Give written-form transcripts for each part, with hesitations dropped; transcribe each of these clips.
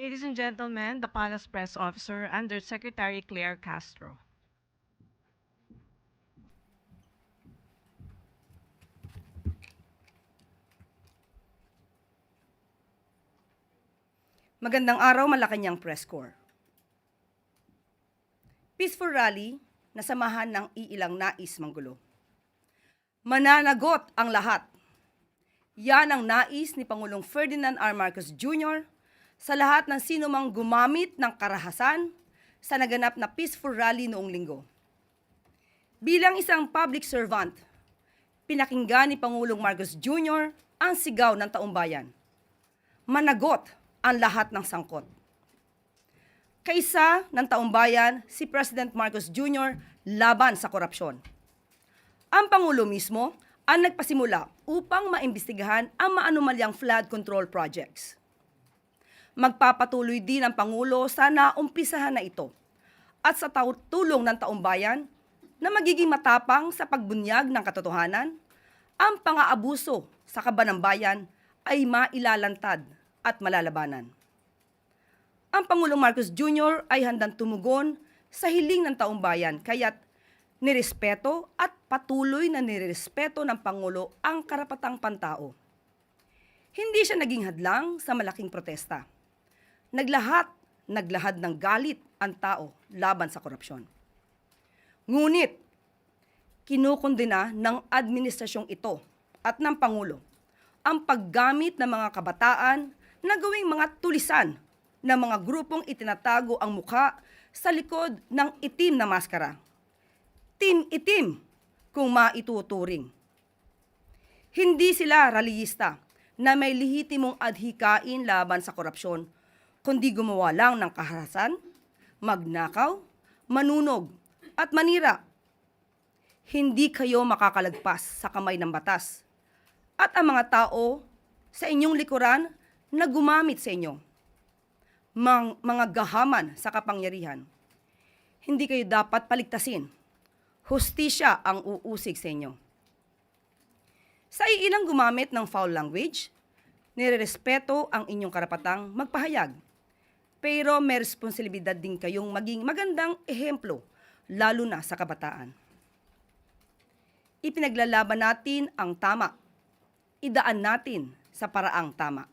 Ladies and gentlemen, the Palace Press Officer, Undersecretary Claire Castro. Magandang araw, Malacanang Press Corps. Peaceful rally na samahan ng iilang nais manggulo. Mananagot ang lahat. Yan ang nais ni Pangulong Ferdinand R. Marcos Jr. sa lahat ng sinumang gumamit ng karahasan sa naganap na peaceful rally noong linggo. Bilang isang public servant, pinakinggan ni Pangulong Marcos Jr. ang sigaw ng taumbayan. Managot ang lahat ng sangkot. Kaisa ng taumbayan si President Marcos Jr. laban sa korupsyon. Ang Pangulo mismo ang nagpasimula upang maimbestigahan ang maanumalyang flood control projects. Magpapatuloy din ang Pangulo sa naumpisahan na ito at sa tulong ng taumbayan na magiging matapang sa pagbunyag ng katotohanan, ang pang-aabuso sa kaban ng bayan ay mailalantad at malalabanan. Ang Pangulong Marcos Jr. ay handang tumugon sa hiling ng taumbayan kaya't nirespeto at patuloy na nirespeto ng Pangulo ang karapatang pantao. Hindi siya naging hadlang sa malaking protesta. Naglahad ng galit ang tao laban sa korupsyon. Ngunit, kinukondena ng administrasyong ito at ng Pangulo ang paggamit ng mga kabataan na gawing mga tulisan ng mga grupong itinatago ang mukha sa likod ng itim na maskara. Team itim kung maituturing. Hindi sila rallyista na may lehitimong adhikain laban sa korupsyon, kundi gumawa lang ng kaharasan, magnakaw, manunog, at manira. Hindi kayo makakalagpas sa kamay ng batas. At ang mga tao sa inyong likuran na gumamit sa inyo, mga gahaman sa kapangyarihan, hindi kayo dapat paligtasin. Hustisya ang uusig sa inyo. Sa iilang gumamit ng foul language, nirerespeto ang inyong karapatang magpahayag. Pero may responsibilidad din kayong maging magandang ehemplo, lalo na sa kabataan. Ipinaglalaban natin ang tama. Idaan natin sa paraang tama.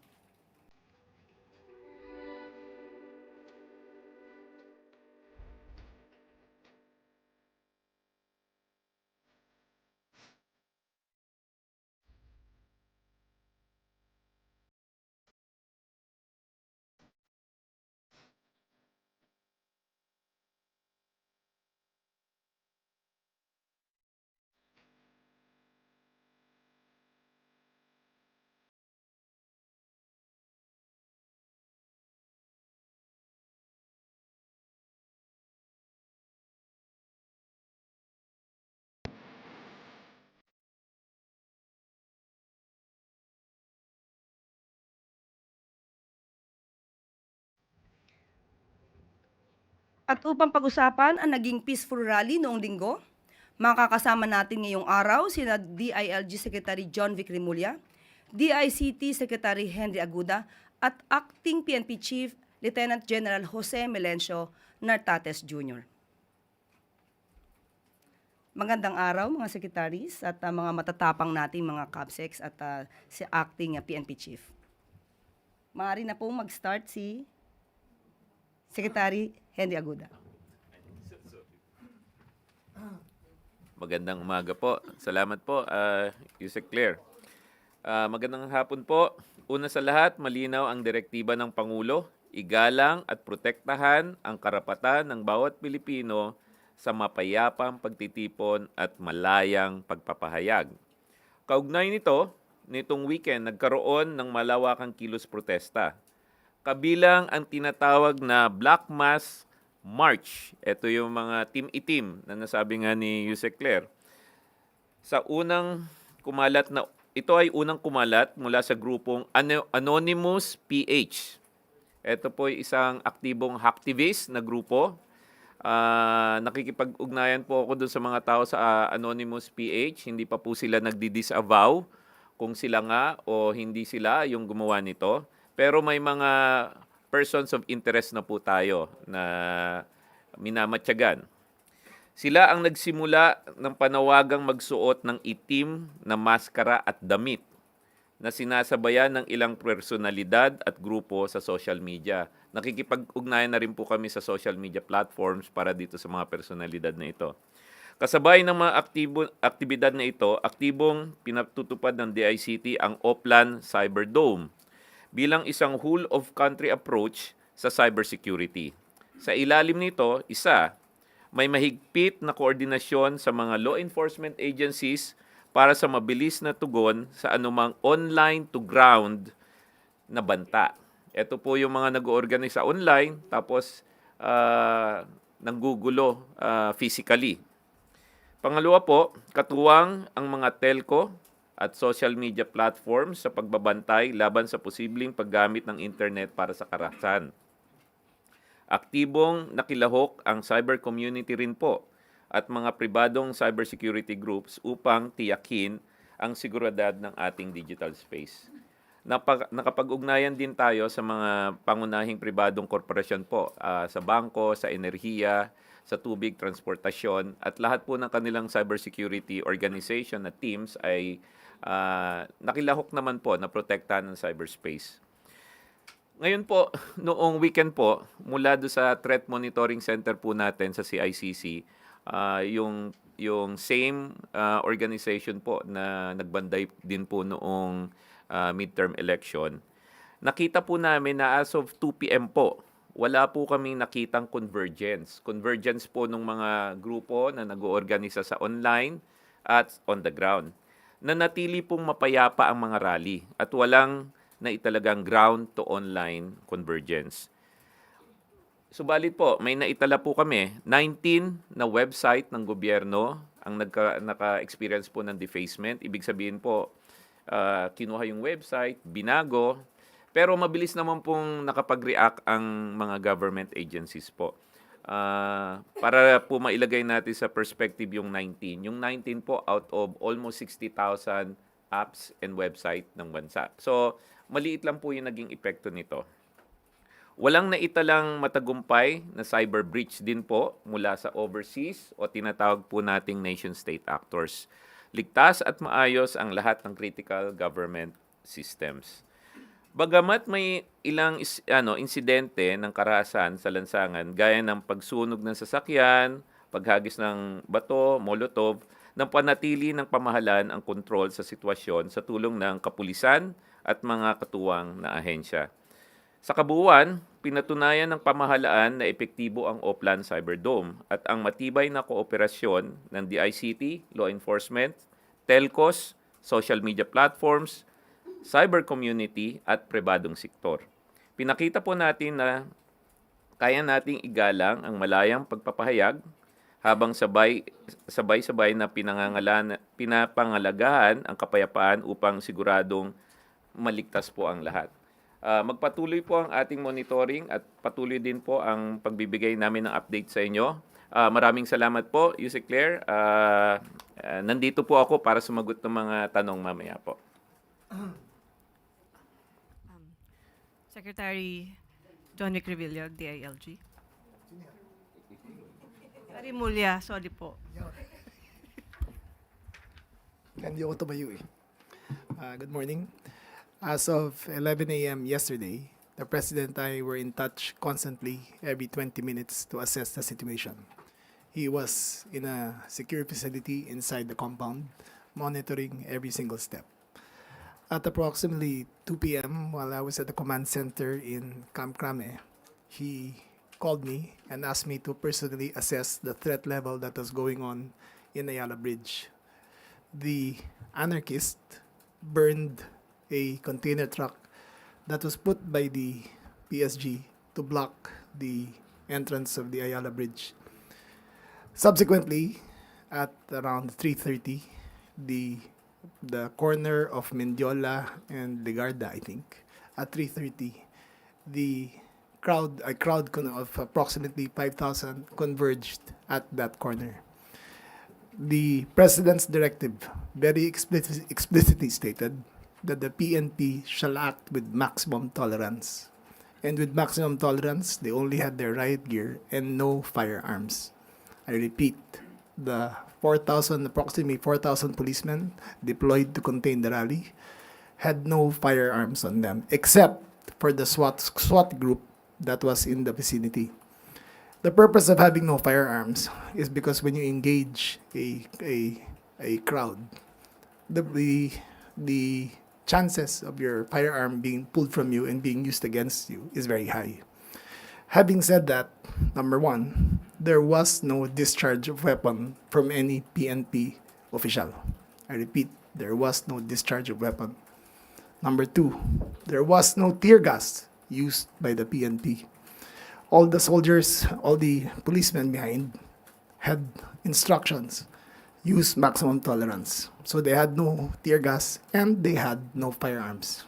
At upang pag-usapan ang naging peaceful rally noong linggo, makakasama natin ngayong araw sina DILG Secretary John Vic Rimulya, DICT Secretary Henry Aguda, at Acting PNP Chief Lieutenant General Jose Melencio Nartates Jr. Magandang araw mga secretaries at mga matatapang nating mga CAPSEX at si Acting PNP Chief. Maaari na pong mag-start si Secretary Henry Aguda. Magandang umaga po. Salamat po, Yusek Claire. Magandang hapon po. Una sa lahat, malinaw ang direktiba ng Pangulo, igalang at protektahan ang karapatan ng bawat Pilipino sa mapayapang pagtitipon at malayang pagpapahayag. Kaugnay nito, nitong weekend nagkaroon ng malawakang kilos protesta. Kabilang ang tinatawag na Black Mass March. Ito yung mga team itim na nasabi nga ni Yusek Claire. Ito ay unang kumalat mula sa grupong Anonymous PH. Ito po ay isang aktibong hacktivist na grupo. Nakikipag-ugnayan po ako doon sa mga tao sa Anonymous PH. Hindi pa po sila nagdi-disavow kung sila nga o hindi sila yung gumawa nito. Pero may mga persons of interest na po tayo na minamatyagan. Sila ang nagsimula ng panawagang magsuot ng itim na maskara at damit na sinasabayan ng ilang personalidad at grupo sa social media. Nakikipag-ugnayan na rin po kami sa social media platforms para dito sa mga personalidad na ito. Kasabay ng mga aktibidad na ito, aktibong pinatutupad ng DICT ang Oplan Cyberdome bilang isang whole-of-country approach sa cybersecurity. Sa ilalim nito, may mahigpit na koordinasyon sa mga law enforcement agencies para sa mabilis na tugon sa anumang online-to-ground na banta. Ito po yung mga nag-oorganize sa online tapos nanggugulo physically. Pangalawa po, katuwang ang mga telco at social media platforms sa pagbabantay laban sa posibleng paggamit ng internet para sa karahasan. Aktibong nakilahok ang cyber community rin po at mga pribadong cybersecurity groups upang tiyakin ang seguridad ng ating digital space. Nakapag-ugnayan din tayo sa mga pangunahing pribadong korporasyon po, sa bangko, sa enerhiya, sa tubig, transportasyon, at lahat po ng kanilang cybersecurity organization at teams ay nakilahok naman po na protektahan ng cyberspace. Ngayon po, noong weekend po, mula do sa Threat Monitoring Center po natin sa CICC, yung same organization po na nagbanday din po noong midterm election, nakita po namin na as of 2 p.m. po, wala po kaming nakitang convergence. Convergence po ng mga grupo na nag-oorganisa sa online at on the ground. Nanatili pong mapayapa ang mga rally at walang na italagang ground to online convergence. Subalit po, may naitala po kami, 19 na website ng gobyerno ang naka-experience po ng defacement. Ibig sabihin po, kinuha yung website, binago, pero mabilis naman pong nakapag-react ang mga government agencies po. Para po mailagay natin sa perspective yung 19. Yung 19 po out of almost 60,000 apps and website ng bansa. So, maliit lang po yung naging epekto nito. Walang naitalang matagumpay na cyber breach din po mula sa overseas o tinatawag po nating nation-state actors. Ligtas at maayos ang lahat ng critical government systems. Bagamat may ilang insidente ng karahasan sa lansangan gaya ng pagsunog ng sasakyan, paghagis ng bato, molotov, nang panatili ng pamahalaan ang kontrol sa sitwasyon sa tulong ng kapulisan at mga katuwang na ahensya. Sa kabuuan, pinatunayan ng pamahalaan na epektibo ang Oplan Cyberdome at ang matibay na kooperasyon ng DICT, law enforcement, telcos, social media platforms, cyber community at pribadong sektor. Pinakita po natin na kaya nating igalang ang malayang pagpapahayag habang sabay-sabay na pinapangalagahan ang kapayapaan upang siguradong maligtas po ang lahat. Magpatuloy po ang ating monitoring at patuloy din po ang pagbibigay namin ng update sa inyo. Maraming salamat po, Yusek Claire. Nandito po ako para sumagot ng mga tanong mamaya po. Secretary Johnny Crevilla, DILG. Secretary Mulya, sorry po. Hindi ako tumayo eh. Good morning. As of 11 a.m. yesterday, the President and I were in touch constantly every 20 minutes to assess the situation. He was in a secure facility inside the compound, monitoring every single step. At approximately 2 p.m., while I was at the command center in Camp Crame, he called me and asked me to personally assess the threat level that was going on in Ayala Bridge. The anarchist burned a container truck that was put by the PSG to block the entrance of the Ayala Bridge. Subsequently, at around 3:30, the corner of Mendiola and Legarda, I think, at 3:30, a crowd of approximately 5,000 converged at that corner. The President's directive very explicitly stated that the PNP shall act with maximum tolerance. And with maximum tolerance, they only had their riot gear and no firearms. I repeat, the approximately 4,000 policemen deployed to contain the rally had no firearms on them, except for the SWAT group that was in the vicinity. The purpose of having no firearms is because when you engage a crowd, the chances of your firearm being pulled from you and being used against you is very high. Having said that, number one, there was no discharge of weapon from any PNP official. I repeat, there was no discharge of weapon. Number two, there was no tear gas used by the PNP. All the soldiers, all the policemen behind had instructions, use maximum tolerance. So they had no tear gas and they had no firearms.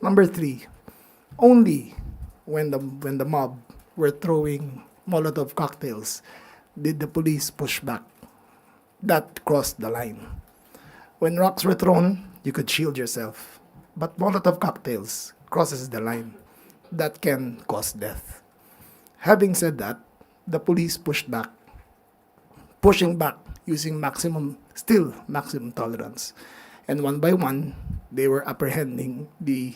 Number three, only when the mob were throwing Molotov cocktails did the police push back. That crossed the line. When rocks were thrown, you could shield yourself. But Molotov cocktails crosses the line. That can cause death. Having said that, the police pushed back, pushing back using maximum tolerance. And one by one, they were apprehending the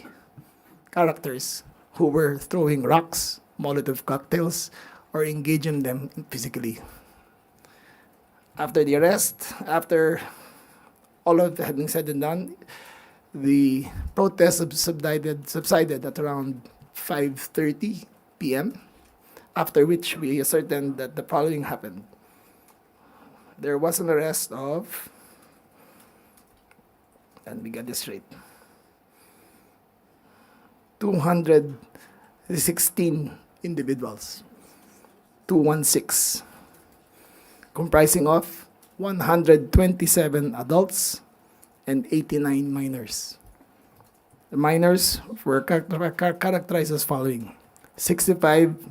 characters who were throwing rocks, Molotov cocktails, or engaging them physically. After the arrest, after all of it had been said and done, the protest subsided at around 5:30 p.m., after which we ascertained that the following happened. There was an arrest of, and we got this straight, 216 individuals, 216, comprising of 127 adults and 89 minors. The minors were characterized as following: 65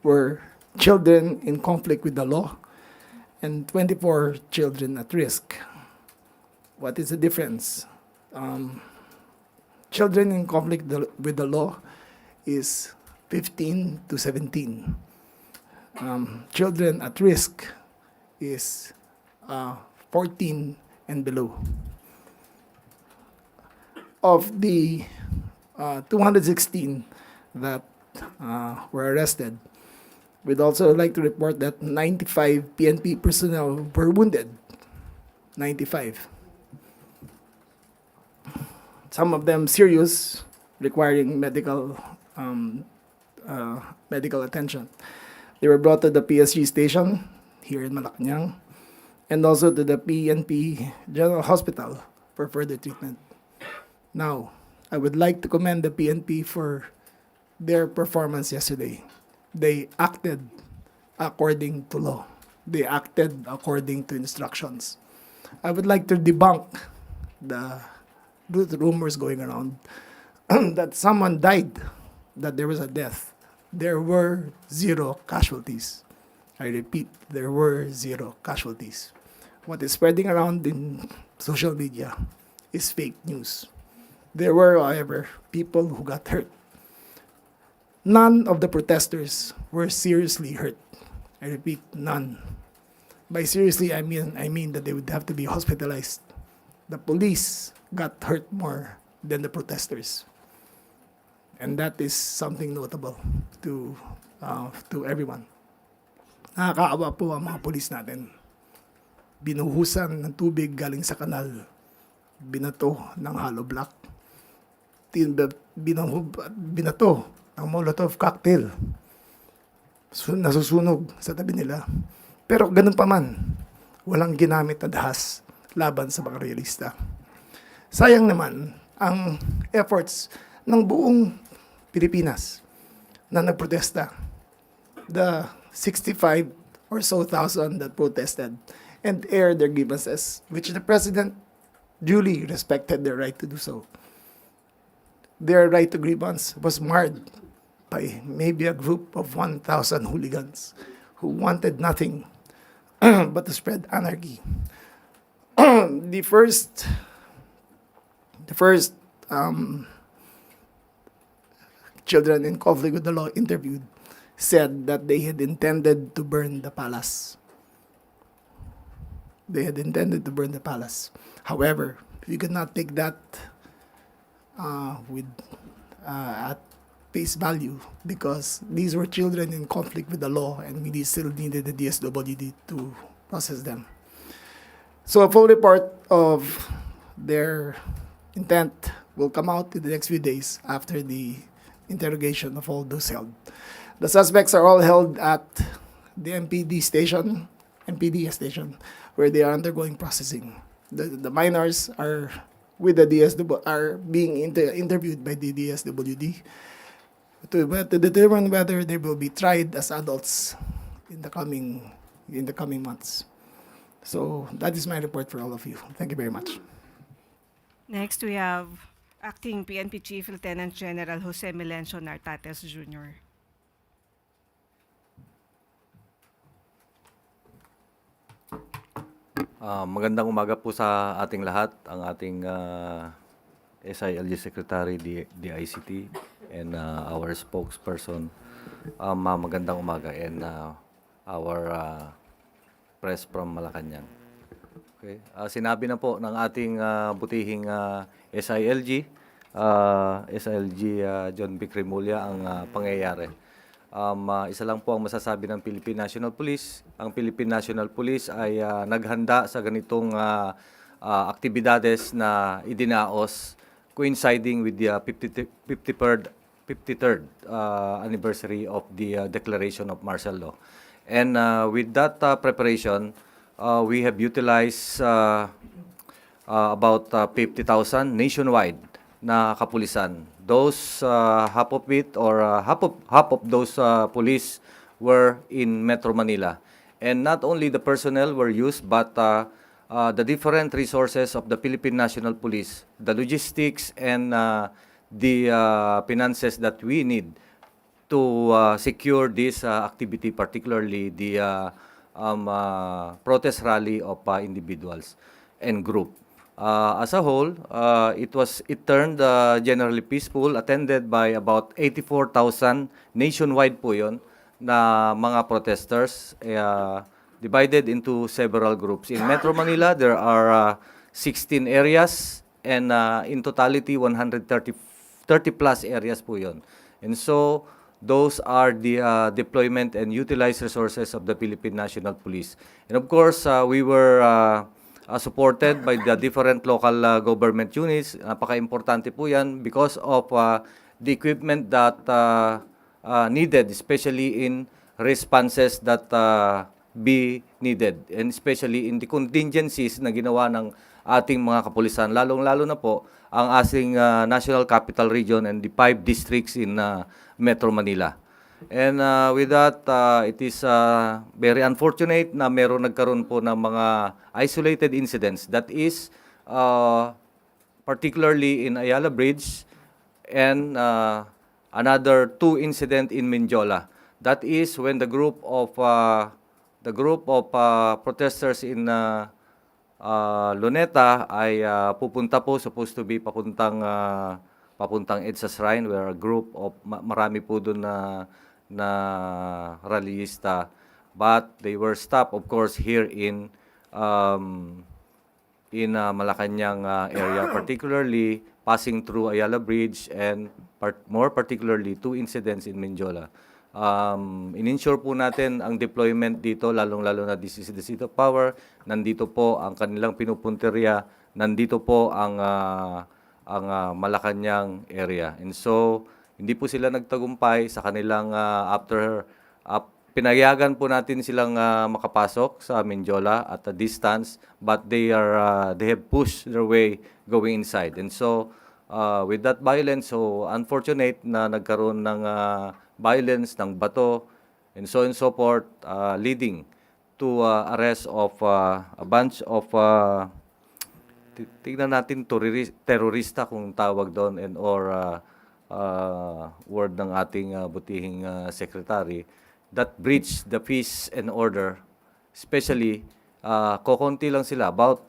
were children in conflict with the law, and 24 children at risk. What is the difference? Children in conflict with the law is 15 to 17. Children at risk is 14 and below. Of the 216 that were arrested, we'd also like to report that 95 PNP personnel were wounded. 95. Some of them serious, requiring medical attention. They were brought to the PSG station here in Malacanang and also to the PNP General Hospital for further treatment. Now, I would like to commend the PNP for their performance yesterday. They acted according to law. They acted according to instructions. I would like to debunk the rumors going around that someone died, that there was a death. There were 0 casualties. I repeat, there were 0 casualties. What is spreading around in social media is fake news. There were, however, people who got hurt. None of the protesters were seriously hurt. I repeat, none. By seriously, I mean that they would have to be hospitalized. The police got hurt more than the protesters. And that is something notable to everyone. Nakakaawa po ang mga pulis natin. Binuhusan ng tubig galing sa kanal. Binato ng hollow block. Binato ng Molotov cocktail. Nasusunog sa tabi nila. Pero ganun pa man, walang ginamit na dahas laban sa mga realista. Sayang naman ang efforts ng buong Pilipinas na nagprotesta. The 65 or so thousand that protested and aired their grievances, which the President duly respected their right to do so. Their right to grievance was marred by maybe a group of 1,000 hooligans who wanted nothing but to spread anarchy. The first children in conflict with the law interviewed said that they had intended to burn the palace. They had intended to burn the palace. However, we could not take that with at face value because these were children in conflict with the law and we still needed the DSWD to process them. So a full report of their intent will come out in the next few days after the interrogation of all those held. The suspects are all held at the MPD station, where they are undergoing processing. The minors are with the are being interviewed by the DSWD to determine whether they will be tried as adults in the coming months. So that is my report for all of you. Thank you very much. Next, we have Acting PNP Chief Lieutenant General Jose Melencio Nartates Jr. Magandang umaga po sa ating lahat, ang ating SILG Secretary, DICT, and our spokesperson. Magandang umaga, and our press from Malacanang. Okay. Sinabi na po ng ating butihing SILG John B. Cremulya ang pangyayari. Isa lang po ang masasabi ng Philippine National Police. Ang Philippine National Police ay naghanda sa ganitong aktibidades na idinaos coinciding with the 53rd anniversary of the declaration of martial law. And with that preparation, we have utilized about 50,000 nationwide na kapulisan. Those half of it or half of those police were in Metro Manila, and not only the personnel were used, but the different resources of the Philippine National Police, the logistics and the finances that we need to secure this activity, particularly the protest rally of individuals and group. As a whole, it turned generally peaceful, attended by about 84,000 nationwide po yun na mga protesters, divided into several groups. In Metro Manila, there are 16 areas, and in totality, 130 plus areas po yun. And so, those are the deployment and utilized resources of the Philippine National Police. And of course, we were supported by the different local government units. Napaka-importante po yan because of the equipment that needed, especially in responses that be needed, and especially in the contingencies na ginawa ng ating mga kapulisan, lalong-lalo na po ang ating National Capital Region and the 5 districts in Metro Manila. And with that, it is very unfortunate na meron nagkaroon po ng mga isolated incidents. That is particularly in Ayala Bridge and another 2 incident in Mindiola. That is when the group of protesters in Luneta ay pupunta po, supposed to be papuntang EDSA Shrine, where a group of marami po doon na rallyista, but they were stopped, of course, here in Malacanang area, particularly passing through Ayala Bridge, and more particularly 2 incidents in Mindiola. In-ensure po natin ang deployment dito, lalong-lalo na this is the seat of power. Nandito po ang kanilang pinupunteriya, nandito po ang Malacanang area. And so, hindi po sila nagtagumpay sa kanilang pinayagan po natin silang makapasok sa Mindiola at a distance, but they have pushed their way going inside. And so, with that violence, so unfortunate na nagkaroon ng violence, ng bato, and so forth, leading to arrest of a bunch of tignan natin terorista kung tawag doon, and or word ng ating butihing secretary, that breach the peace and order, especially kokonti lang sila, about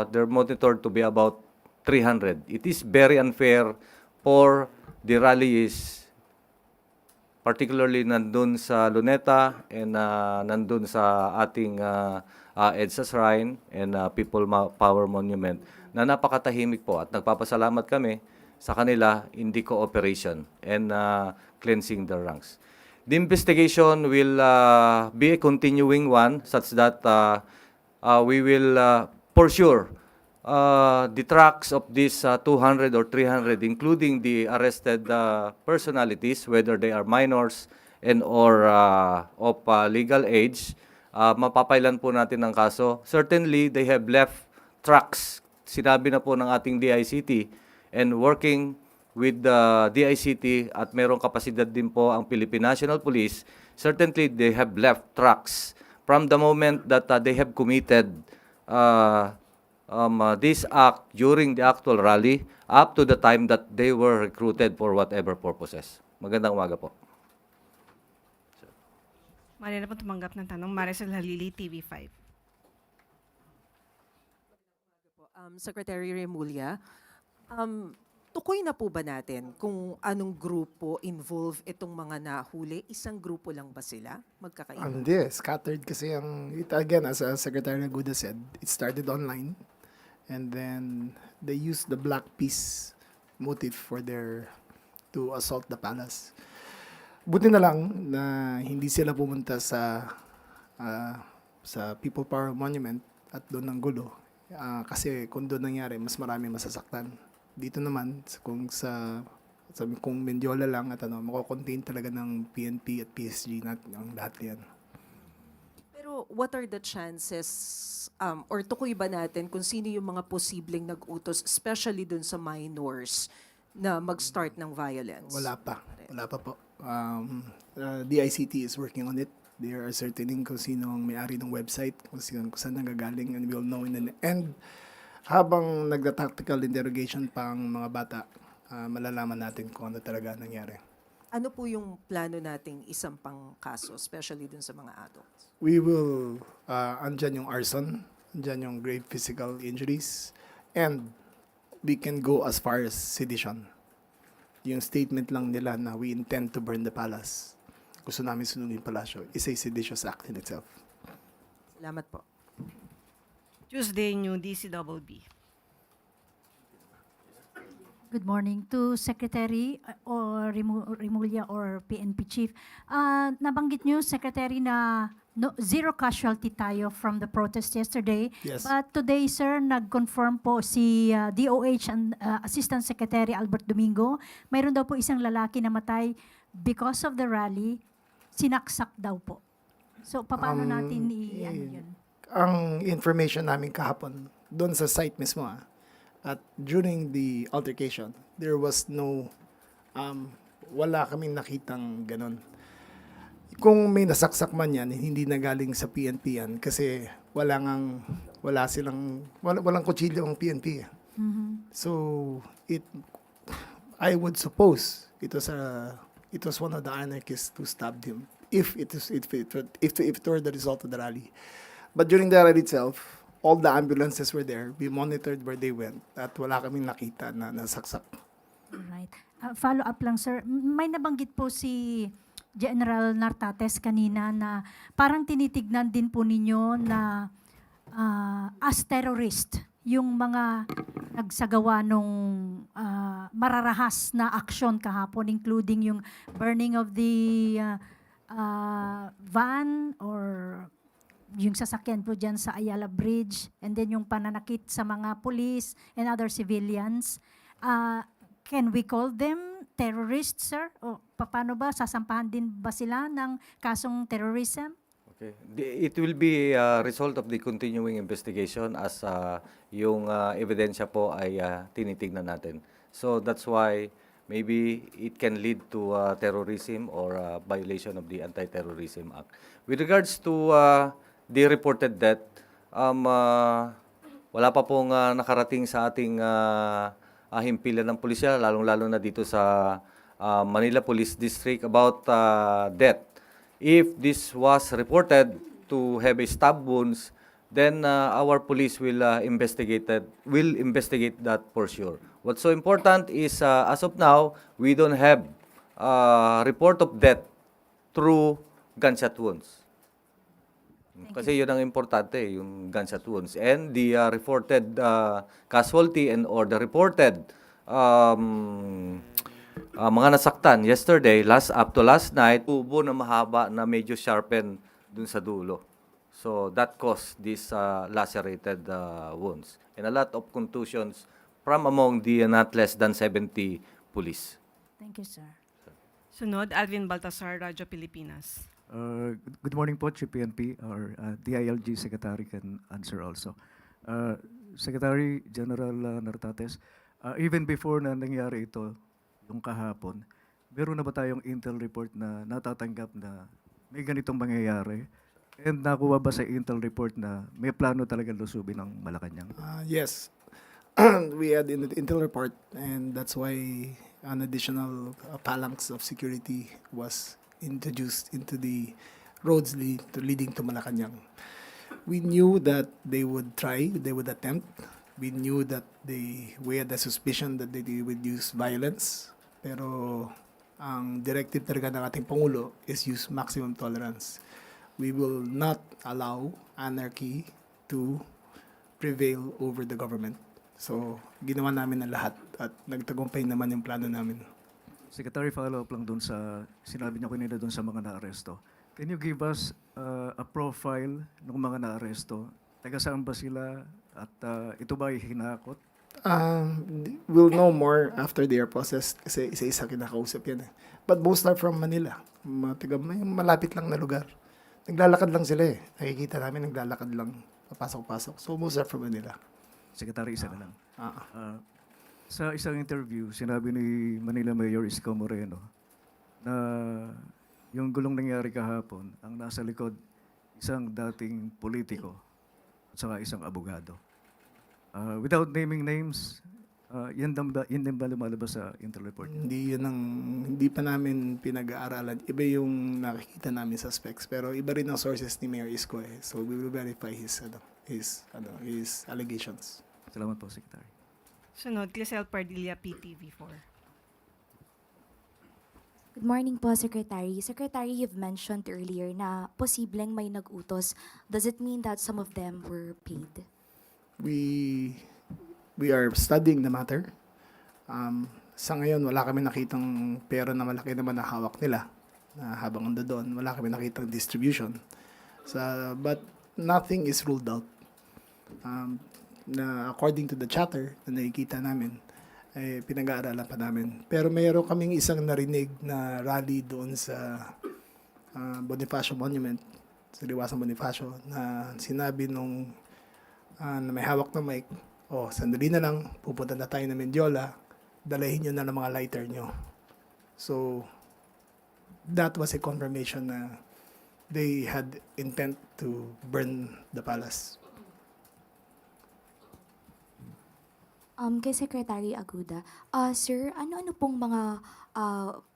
they're monitored to be about 300. It is very unfair for the rallies particularly nandun sa Luneta and nandun sa ating EDSA Shrine and Power Monument na napakatahimik po at nagpapasalamat kami sa kanila in the cooperation and cleansing the ranks. The investigation will be a continuing one such that we will for sure the tracks of these 200 or 300, including the arrested personalities, whether they are minors and or of legal age, mapapailan po natin ng kaso. Certainly, they have left tracks. Sinabi na po ng ating DICT and working with the DICT at merong kapasidad din po ang Philippine National Police, certainly they have left tracks from the moment that they have committed this act during the actual rally up to the time that they were recruited for whatever purposes. Magandang umaga po. Mali na po tumanggap ng tanong. Maricel Halili, TV5. Secretary Remulla, tukoy na po ba natin kung anong grupo involved itong mga nahuli? Isang grupo lang ba sila? Magkakaiba? Hindi, scattered kasi again, as Secretary Aguda said, it started online and then they used the black peace motive to assault the palace. Buti na lang na hindi sila pumunta sa People Power Monument at doon ng gulo. Kasi kung doon nangyari, mas marami masasaktan. Dito naman, kung Mendiola lang at mako-contain talaga ng PNP at PSG ang lahat yan. Pero what are the chances or tukoy ba natin kung sino yung mga posibleng nag-utos, especially dun sa minors, na mag-start ng violence? Wala pa po. DICT is working on it. They are ascertaining kung sino ang may-ari ng website, kung saan nanggagaling, and we will know in the end. Habang nagda-tactical interrogation pa ang mga bata, malalaman natin kung ano talaga nangyari. Ano po yung plano nating isang pang kaso, especially dun sa mga adults? We will, andyan yung arson, andyan yung grave physical injuries, and we can go as far as sedition. Yung statement lang nila na we intend to burn the palace, gusto namin sunugin palasyo, is a seditious act in itself. Salamat po. Tuesday, New DCWB. Good morning to Secretary or Remulla or PNP Chief. Nabanggit niyo, Secretary, na zero casualty tayo from the protest yesterday. Yes. But today, sir, nag-confirm po si DOH and Assistant Secretary Albert Domingo. Mayroon daw po isang lalaki na matay because of the rally. Sinaksak daw po. So, paano natin yun? Ang information namin kahapon, doon sa site mismo, at during the altercation, there was wala kaming nakitang ganun. Kung may nasaksak man yan, hindi na galing sa PNP yan kasi walang kutsilyo ang PNP. So, I would suppose it was one of the anarchists who stabbed him if it were the result of the rally. But during the rally itself, all the ambulances were there. We monitored where they went at wala kaming nakita na nasaksak. Right. Follow up lang, sir. May nabanggit po si General Nartates kanina na parang tinitignan din po ninyo na as terrorist yung mga nagsagawa nung mararahas na aksyon kahapon, including yung burning of the van or yung sasakyan po dyan sa Ayala Bridge, and then yung pananakit sa mga police and other civilians. Can we call them terrorists, sir? O paano ba? Sasampahan din ba sila ng kasong terrorism? Okay. It will be a result of the continuing investigation as yung ebidensya po ay tinitignan natin. So that's why maybe it can lead to terrorism or violation of the Anti-Terrorism Act. With regards to the reported death, wala pa pong nakarating sa ating himpilan ng pulisya, lalong-lalo na dito sa Manila Police District about death. If this was reported to have a stab wounds, then our police will investigate that for sure. What's so important is as of now, we don't have report of death through gunshot wounds. Kasi yun ang importante, yung gunshot wounds. And the reported casualty and or the reported mga nasaktan yesterday, up to last night, tubo na mahaba na medyo sharpen dun sa dulo. So that caused these lacerated wounds. And a lot of contusions from among the not less than 70 police. Thank you, sir. Sunod, Alvin Baltasar, Radyo Pilipinas. Good morning po, Chief PNP, or DILG Secretary can answer also. Secretary General Nartates, even before na nangyari ito, yung kahapon, meron na ba tayong intel report na natatanggap na may ganitong mangyayari? And nakuha ba sa intel report na may plano talaga lusubin ng Malacanang? Yes, we had in the intel report, and that's why an additional phalanx of security was introduced into the roads leading to Malacanang. We knew that they would try, they would attempt. We knew that we had the suspicion that they would use violence. Pero ang directive talaga ng ating Pangulo is use maximum tolerance. We will not allow anarchy to prevail over the government. So, ginawa namin ang lahat at nagtagumpay naman yung plano namin. Secretary, follow-up lang dun sa sinabi niyo kanina dun sa mga naaresto. Can you give us a profile ng mga naaresto? Taga saan ba sila? At ito ba ay hinakot? We'll know more after they are processed kasi isa-isa kinakausap yan. But most are from Manila. May malapit lang na lugar. Naglalakad lang sila eh. Nakikita namin naglalakad lang. Papasok-pasok. So most are from Manila. Secretary, isa na lang. Sa isang interview, sinabi ni Manila Mayor Isko Moreno na yung gulong nangyari kahapon, ang nasa likod, isang dating politiko at saka isang abogado. Without naming names, yan din ba lumalabas sa intel report? Hindi pa namin pinag-aaralan. Iba yung nakikita namin sa specs. Pero iba rin ang sources ni Mayor Isko eh. So we will verify his allegations. Salamat po, Secretary. Sunod, Clisel Pardilla, PTV4. Good morning po, Secretary. Secretary, you've mentioned earlier na posibleng may nag-utos. Does it mean that some of them were paid? We are studying the matter. Sa ngayon, wala kami nakitang pera na malaki naman na hawak nila. Na habang ando doon, wala kami nakitang distribution. But nothing is ruled out. Na according to the chatter na nakikita namin, pinag-aaralan pa namin. Pero mayroon kaming isang narinig na rally doon sa Bonifacio Monument, sa Liwasang Bonifacio, na sinabi nung na may hawak na mic, sandali na lang, pupunta na tayo ng Mendiola, dalahin nyo na ng mga lighter nyo. So, that was a confirmation na they had intent to burn the palace. Kay Secretary Aguda, sir, ano-ano pong mga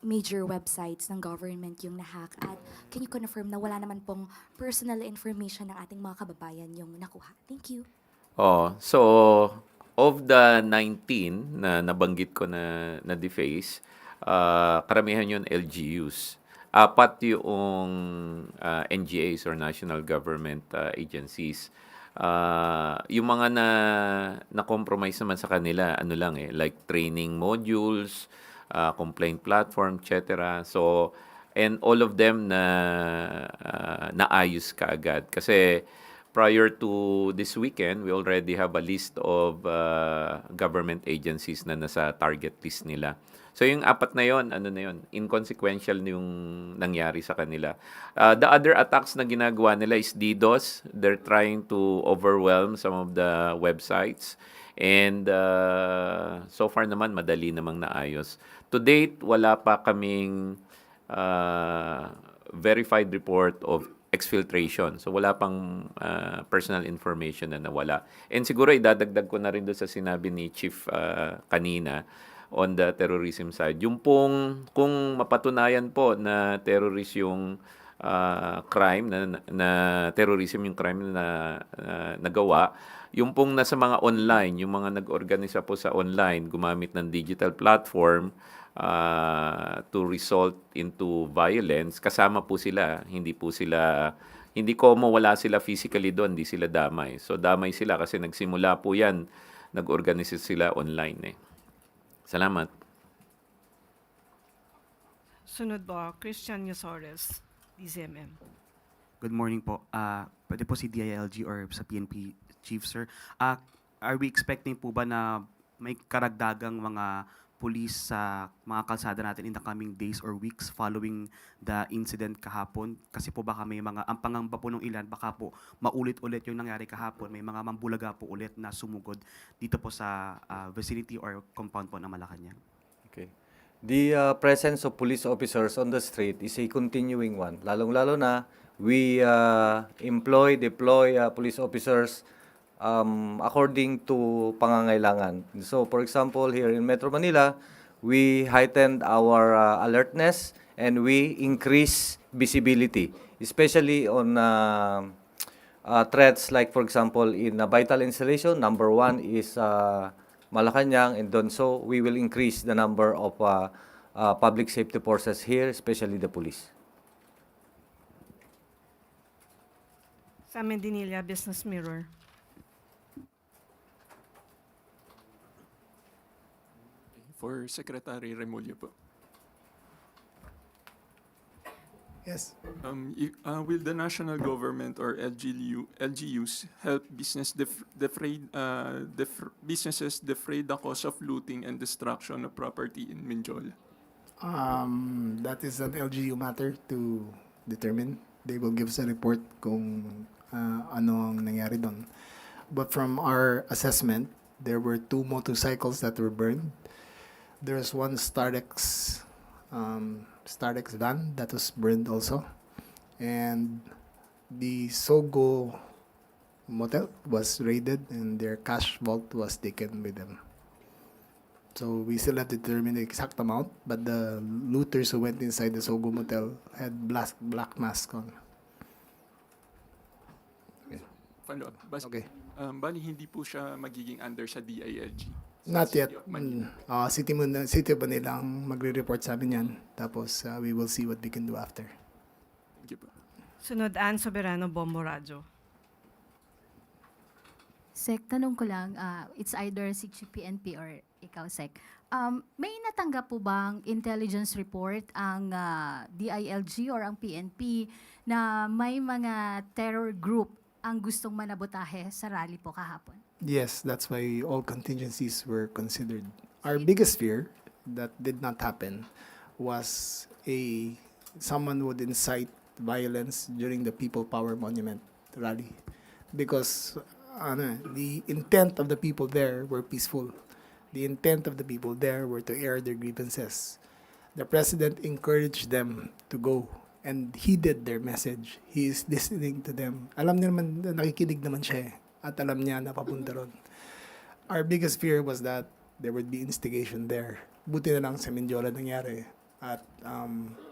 major websites ng government yung nahack? At can you confirm na wala naman pong personal information ng ating mga kababayan yung nakuha? Thank you. So of the 19 na nabanggit ko na deface, karamihan yun LGUs. 4 yung NGAs or National Government Agencies. Yung mga na-compromise naman sa kanila, like training modules, complaint platform, etc. So, and all of them naayos kaagad. Kasi prior to this weekend, we already have a list of government agencies na nasa target list nila. So yung 4 na yon, inconsequential yung nangyari sa kanila. The other attacks na ginagawa nila is DDoS. They're trying to overwhelm some of the websites. And so far naman, madali namang naayos. To date, wala pa kaming verified report of exfiltration. So wala pang personal information na nawala. And siguro idadagdag ko na rin doon sa sinabi ni Chief kanina on the terrorism side. Yung pong, kung mapatunayan po na terrorist yung crime, na terrorism yung crime na nagawa, yung pong nasa mga online, yung mga nag-organisa po sa online, gumamit ng digital platform, to result into violence, kasama po sila. Hindi ko mawala sila physically doon, hindi sila damay. So damay sila kasi nagsimula po yan, nag-organize sila online. Salamat. Sunod po, Christian Yosores, DZMM. Good morning po. Pwede po si DILG or sa PNP Chief, sir. Are we expecting po ba na may karagdagang mga police sa mga kalsada natin in the coming days or weeks following the incident kahapon? Kasi po baka may mga, ang pangamba po ng ilan, baka po maulit-ulit yung nangyari kahapon. May mga mambulaga po ulit na sumugod dito po sa vicinity or compound po ng Malacanang. Okay. The presence of police officers on the street is a continuing one. Lalong-lalo na, we deploy police officers according to pangangailangan. So, for example, here in Metro Manila, we heightened our alertness and we increase visibility, especially on threats like, for example, in a vital installation. Number one is Malacanang, and so we will increase the number of public safety forces here, especially the police. Sam Mendinilla, Business Mirror. For Secretary Remulla po. Yes. Will the national government or LGUs help businesses defray the cost of looting and destruction of property in Minjol? That is an LGU matter to determine. They will give us a report kung ano ang nangyari doon. But from our assessment, there were 2 motorcycles that were burned. There's one Stardex van that was burned also. And the Sogo motel was raided and their cash vault was taken with them. So we still have to determine the exact amount, but the looters who went inside the Sogo motel had black mask on. Follow-up. Okay. Bali, hindi po siya magiging under sa DILG. Not yet. City of Manila. City of Manila ang magre-report sa amin yan. Tapos we will see what we can do after. Thank you po. Sunod, Ann Soberano, Bombo Radyo. Sec, tanong ko lang, it's either si PNP or ikaw, Sec. May natanggap po bang intelligence report ang DILG or ang PNP na may mga terror group ang gustong manabotahe sa rally po kahapon? Yes, that's why all contingencies were considered. Our biggest fear that did not happen was someone would incite violence during the People Power Monument rally, because the intent of the people there were peaceful. The intent of the people there were to air their grievances. The president encouraged them to go and heeded their message. He is listening to them. Alam niya naman, nakikinig naman siya at alam niya na papunta ron. Our biggest fear was that there would be instigation there. Buti na lang sa Mindiola nangyari at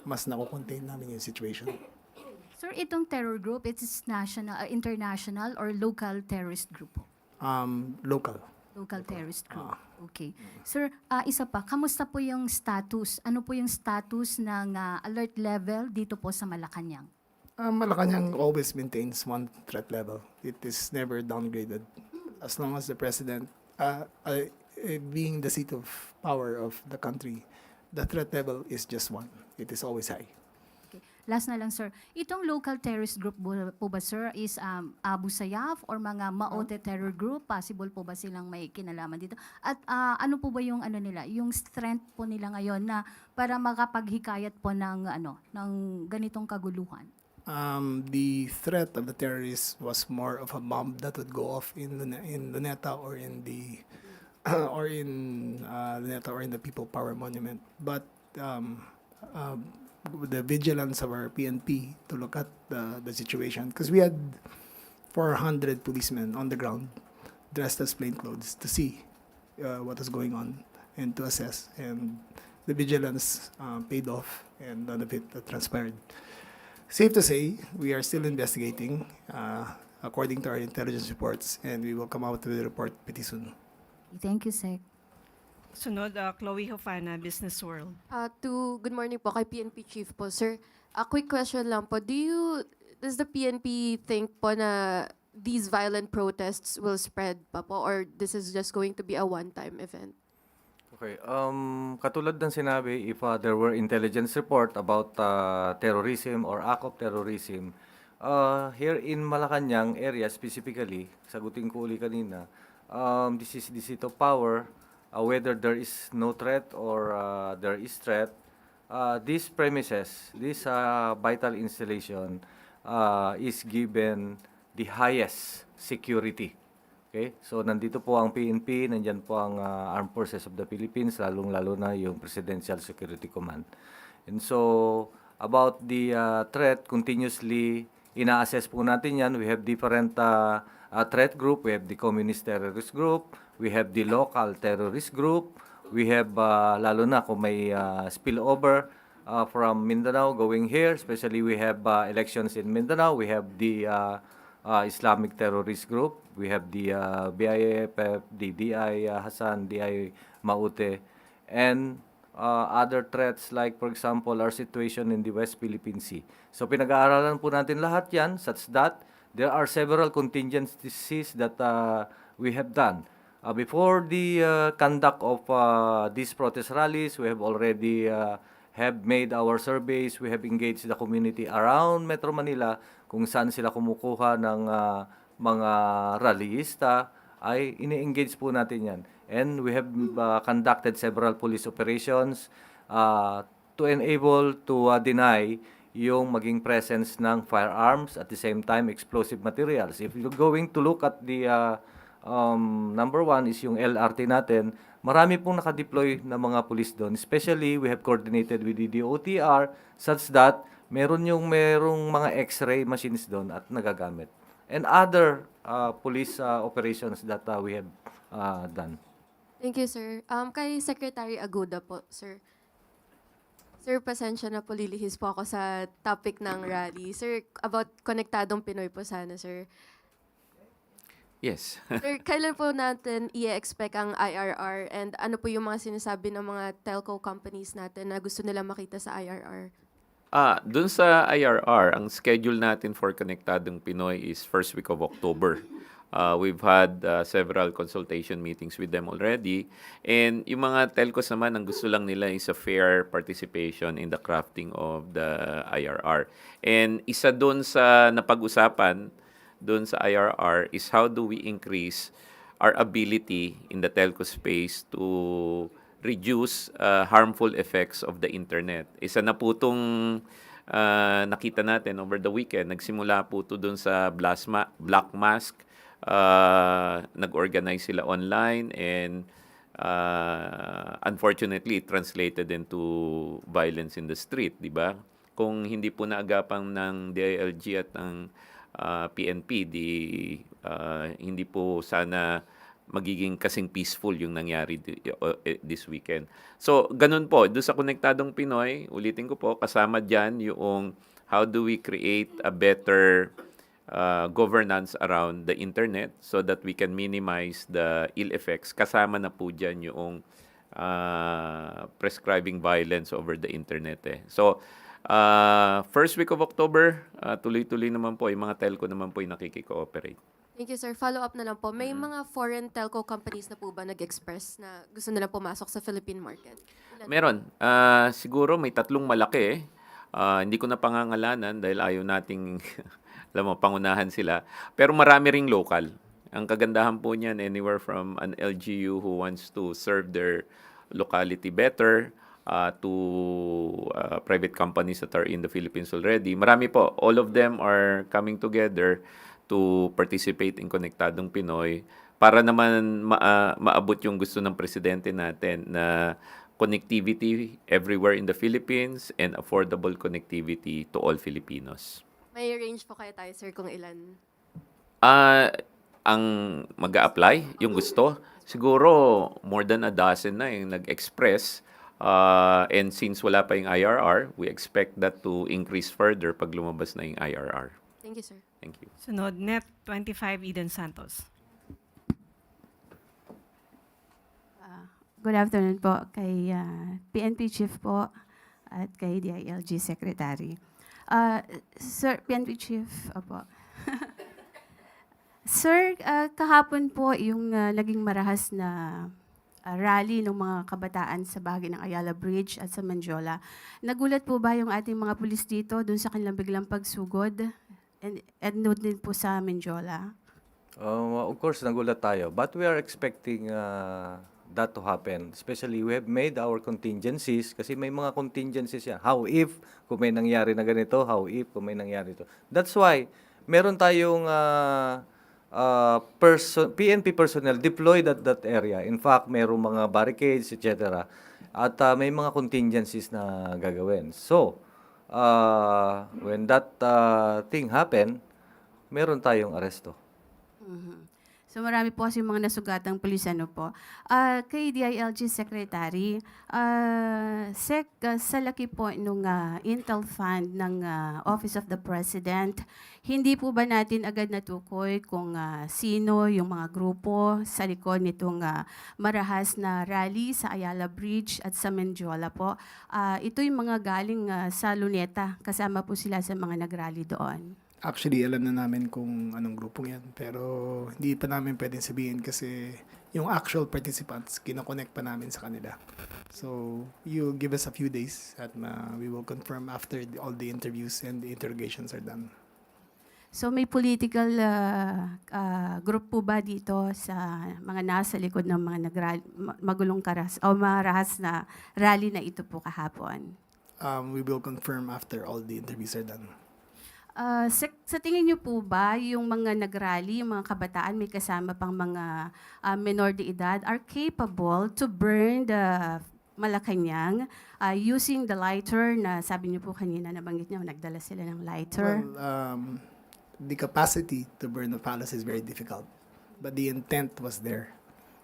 mas nakukontain namin yung situation. Sir, itong terror group, it's national, international or local terrorist group po? Local. Local terrorist group. Okay. Sir, isa pa, kamusta po yung status? Ano po yung status ng alert level dito po sa Malacanang? Malacanang always maintains one threat level. It is never downgraded. As long as the president, being the seat of power of the country, the threat level is just one. It is always high. Okay. Last na lang, sir. Itong local terrorist group po ba, sir, is Abu Sayyaf or mga Maote terror group? Possible po ba silang may kinalaman dito? At ano po ba yung nila, yung strength po nila ngayon na para makapaghikayat po ng ng ganitong kaguluhan? The threat of the terrorists was more of a bomb that would go off in Luneta or in the Luneta or in the People Power Monument. But with the vigilance of our PNP to look at the situation, because we had 400 policemen on the ground dressed as plainclothes to see what was going on and to assess, and the vigilance paid off and none of it transpired. Safe to say, we are still investigating according to our intelligence reports, and we will come out with a report pretty soon. Thank you, Sec. Sunod, Chloe Hofana, Business World. Good morning po kay PNP Chief po. Sir, a quick question lang po. Does the PNP think po na these violent protests will spread pa po, or this is just going to be a one-time event? Okay, katulad ng sinabi, if there were intelligence report about terrorism or act of terrorism, here in Malacanang area specifically, sagutin ko uli kanina, this is the seat of power, whether there is no threat or there is threat, these premises, this vital installation is given the highest security. Okay? So, nandito po ang PNP, nandyan po ang Armed Forces of the Philippines, lalong-lalo na yung Presidential Security Command. And so, about the threat, continuously ina-assess po natin yan. We have different threat group. We have the Communist Terrorist Group. We have the Local Terrorist Group. We have, lalo na kung may spillover from Mindanao going here, especially we have elections in Mindanao. We have the Islamic Terrorist Group. We have the BIAFF, the DI Hassan, DI Maute, and other threats like, for example, our situation in the West Philippine Sea. So pinag-aaralan po natin lahat yan such that there are several contingencies that we have done. Before the conduct of these protest rallies, we have already have made our surveys. We have engaged the community around Metro Manila kung saan sila kumukuha ng mga rallyista, ay ini-engage po natin yan. And we have conducted several police operations to enable to deny yung maging presence ng firearms, at the same time explosive materials. If you're going to look at the number one is yung LRT natin, marami pong nakadeploy na mga police doon. Especially, we have coordinated with the DOTR such that merong mga X-ray machines doon at nagagamit. And other police operations that we have done. Thank you, sir. Kay Secretary Aguda po, sir. Sir, pasensya na po, lilihis po ako sa topic ng rally. Sir, about konektadong Pinoy po sana, sir. Yes. Sir, kailan po natin i-expect ang IRR, and ano po yung mga sinasabi ng mga telco companies natin na gusto nila makita sa IRR? Dun sa IRR, ang schedule natin for Konektadong Pinoy is first week of October. We've had several consultation meetings with them already. And yung mga telcos naman, ang gusto lang nila is a fair participation in the crafting of the IRR. And isa dun sa napag-usapan dun sa IRR is how do we increase our ability in the telco space to reduce harmful effects of the internet. Isa na po itong nakita natin over the weekend. Nagsimula po ito dun sa Black Mask. Nag-organize sila online and unfortunately it translated into violence in the street, di ba? Kung hindi po naagapang ng DILG at ng PNP, hindi po sana magiging kasing peaceful yung nangyari this weekend. So, ganun po. Doon sa Konektadong Pinoy, ulitin ko po, kasama dyan yung how do we create a better governance around the internet so that we can minimize the ill effects. Kasama na po dyan yung prescribing violence over the internet. So, first week of October, tuloy-tuloy naman po, yung mga telco naman po yung nakikikooperate. Thank you, sir. Follow up na lang po. May mga foreign telco companies na po ba nag-express na gusto nila pumasok sa Philippine market? Meron. Siguro may 3 malaki. Hindi ko na pangangalanan dahil ayaw nating alam mo, pangunahan sila. Pero marami ring local. Ang kagandahan po niyan, anywhere from an LGU who wants to serve their locality better to private companies that are in the Philippines already. Marami po. All of them are coming together to participate in Konektadong Pinoy para naman maabot yung gusto ng presidente natin na connectivity everywhere in the Philippines and affordable connectivity to all Filipinos. May range po kaya tayo, sir, kung ilan? Ang mag-a-apply, yung gusto, siguro more than a dozen na yung nag-express. And since wala pa yung IRR, we expect that to increase further pag lumabas na yung IRR. Thank you, sir. Thank you. Sunod, Net 25, Eden Santos. Good afternoon po kay PNP Chief po at kay DILG Secretary. Sir, PNP Chief, opo. Sir, kahapon po yung naging marahas na rally ng mga kabataan sa bahagi ng Ayala Bridge at sa Mendiola. Nagulat po ba yung ating mga pulis dito dun sa kanilang biglang pagsugod? And note din po sa Mendiola. Of course, nagulat tayo. But we are expecting that to happen. Especially, we have made our contingencies kasi may mga contingencies yan. How if, kung may nangyari na ganito, how if, kung may nangyari ito. That's why, meron tayong PNP personnel deployed at that area. In fact, mayroong mga barricades, etc. At may mga contingencies na gagawin. So, when that thing happen, meron tayong aresto. So marami po kasi mga nasugatang pulis ano po. Kay DILG Secretary, sa laki po nung Intel Fund ng Office of the President, hindi po ba natin agad natukoy kung sino yung mga grupo sa likod nitong marahas na rally sa Ayala Bridge at sa Mendiola po? Ito yung mga galing sa Luneta, kasama po sila sa mga nagrally doon. Actually, alam na namin kung anong grupong yan. Pero hindi pa namin pwedeng sabihin kasi yung actual participants, kinoconnect pa namin sa kanila. So, you give us a few days at we will confirm after all the interviews and the interrogations are done. So may political group po ba dito sa mga nasa likod ng mga magulong karas o marahas na rally na ito po kahapon? We will confirm after all the interviews are done. Sa tingin niyo po ba yung mga nagrally, yung mga kabataan, may kasama pang mga menor de edad, are capable to burn the Malacanang using the lighter na sabi niyo po kanina, nabanggit niyo, nagdala sila ng lighter? Well, the capacity to burn the palace is very difficult. But the intent was there.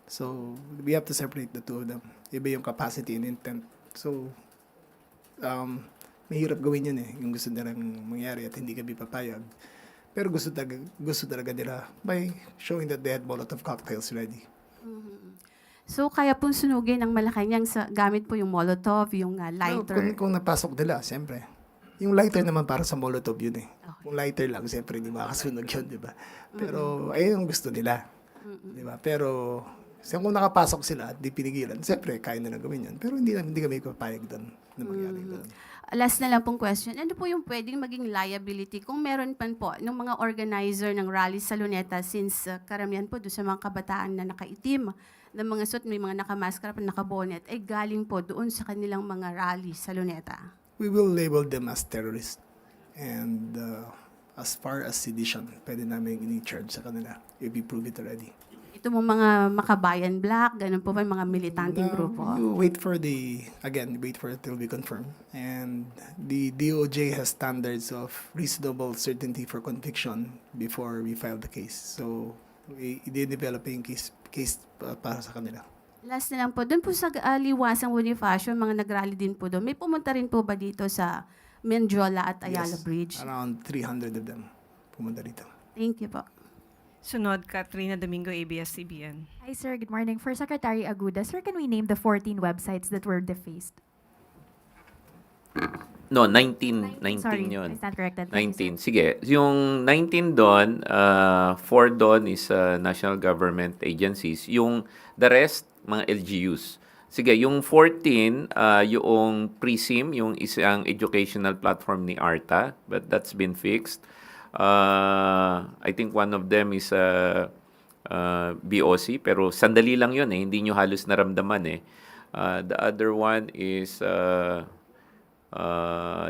So, we have to separate the two of them. Iba yung capacity and intent. So, mahirap gawin yun eh, yung gusto nilang mangyari at hindi kami papayag. Pero gusto talaga nila by showing that they had Molotov cocktails ready. So, kaya pong sunugin ng Malacanang gamit po yung Molotov, yung lighter? No, kung napasok nila, siyempre. Yung lighter naman para sa Molotov yun eh. Okay. Kung lighter lang, siyempre hindi makakasunog yun, di ba? Pero ayun yung gusto nila. Di ba? Pero kung nakapasok sila at di pinigilan, siyempre kaya na gawin yun. Pero hindi kami papayag doon na mangyari doon. Last na lang pong question. Ano po yung pwedeng maging liability kung meron pan po ng mga organizer ng rally sa Luneta since karamihan po doon sa mga kabataan na nakaitim na mga suit, may mga nakamaskara pa, nakabonet, ay galing po doon sa kanilang mga rally sa Luneta? We will label them as terrorists. And as far as sedition, pwede namin in-charge sa kanila if we prove it already. Ito mo mga Makabayan Black, ganun po ba yung mga militanteng grupo? You wait for it till we confirm. And the DOJ has standards of reasonable certainty for conviction before we file the case. So, i-develop yung case para sa kanila. Last na lang po, doon po sa Liwasang Bonifacio, mga nagrally din po doon. May pumunta rin po ba dito sa Mendiola at Ayala Bridge? Around 300 of them pumunta dito. Thank you po. Sunod, Katrina Domingo, ABS-CBN. Hi, sir. Good morning. For Secretary Aguda, sir, can we name the 14 websites that were defaced? No, 19 Sorry, yun. I stand corrected. Thank you, 19. Sige. Yung 19 doon, 4 doon is national government agencies. Yung the rest, mga LGUs. Sige, yung 14, yung PRISM, yung isang educational platform ni ARTA, but that's been fixed. I think one of them is BOC, pero sandali lang yun eh. Hindi nyo halos naramdaman eh. The other one is...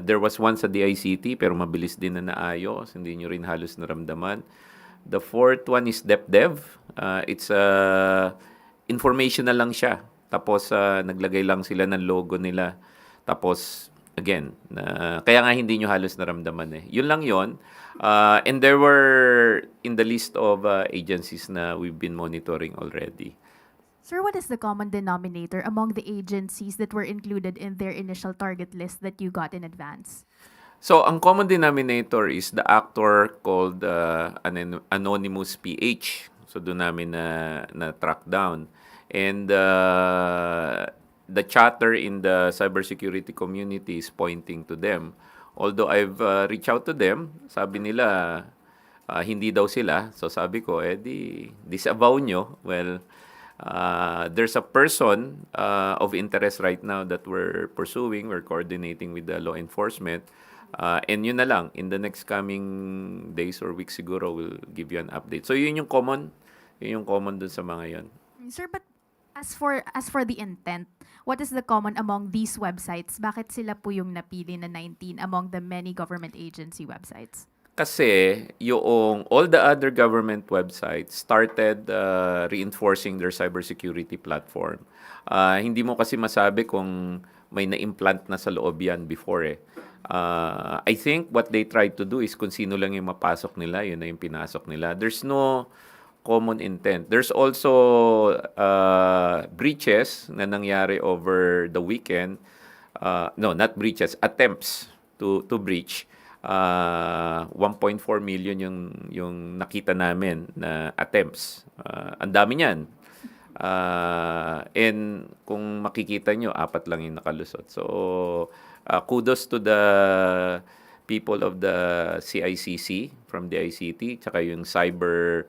there was one sa DICT pero mabilis din na naayos, hindi nyo rin halos naramdaman. The fourth one is DepDev. It's informational lang siya. Tapos naglagay lang sila ng logo nila. Tapos again, kaya nga hindi nyo halos naramdaman eh. Yun lang yun. And there were in the list of agencies na we've been monitoring already. Sir, what is the common denominator among the agencies that were included in their initial target list that you got in advance? So, ang common denominator is the actor called Anonymous PH. So, doon namin na track down. And the chatter in the cybersecurity community is pointing to them. Although I've reached out to them, sabi nila hindi daw sila. So sabi ko, di disavow nyo. Well, there's a person of interest right now that we're pursuing. We're coordinating with the law enforcement. And yun na lang, in the next coming days or weeks siguro, we'll give you an update. So yun yung common dun sa mga yun. Sir, but as for the intent, what is the common among these websites? Bakit sila po yung napili na 19 among the many government agency websites? Kasi yung all the other government websites started reinforcing their cybersecurity platform. Hindi mo kasi masabi kung may na-implant na sa loob yan before eh. I think what they tried to do is kung sino lang yung mapasok nila, yun na yung pinasok nila. There's no common intent. There's also breaches na nangyari over the weekend. No, not breaches, attempts to breach. 1.4 million yung nakita namin na attempts. Ang dami niyan. And kung makikita nyo, 4 lang yung nakalusot. So, kudos to the people of the CICC from the ICT, tsaka yung cyber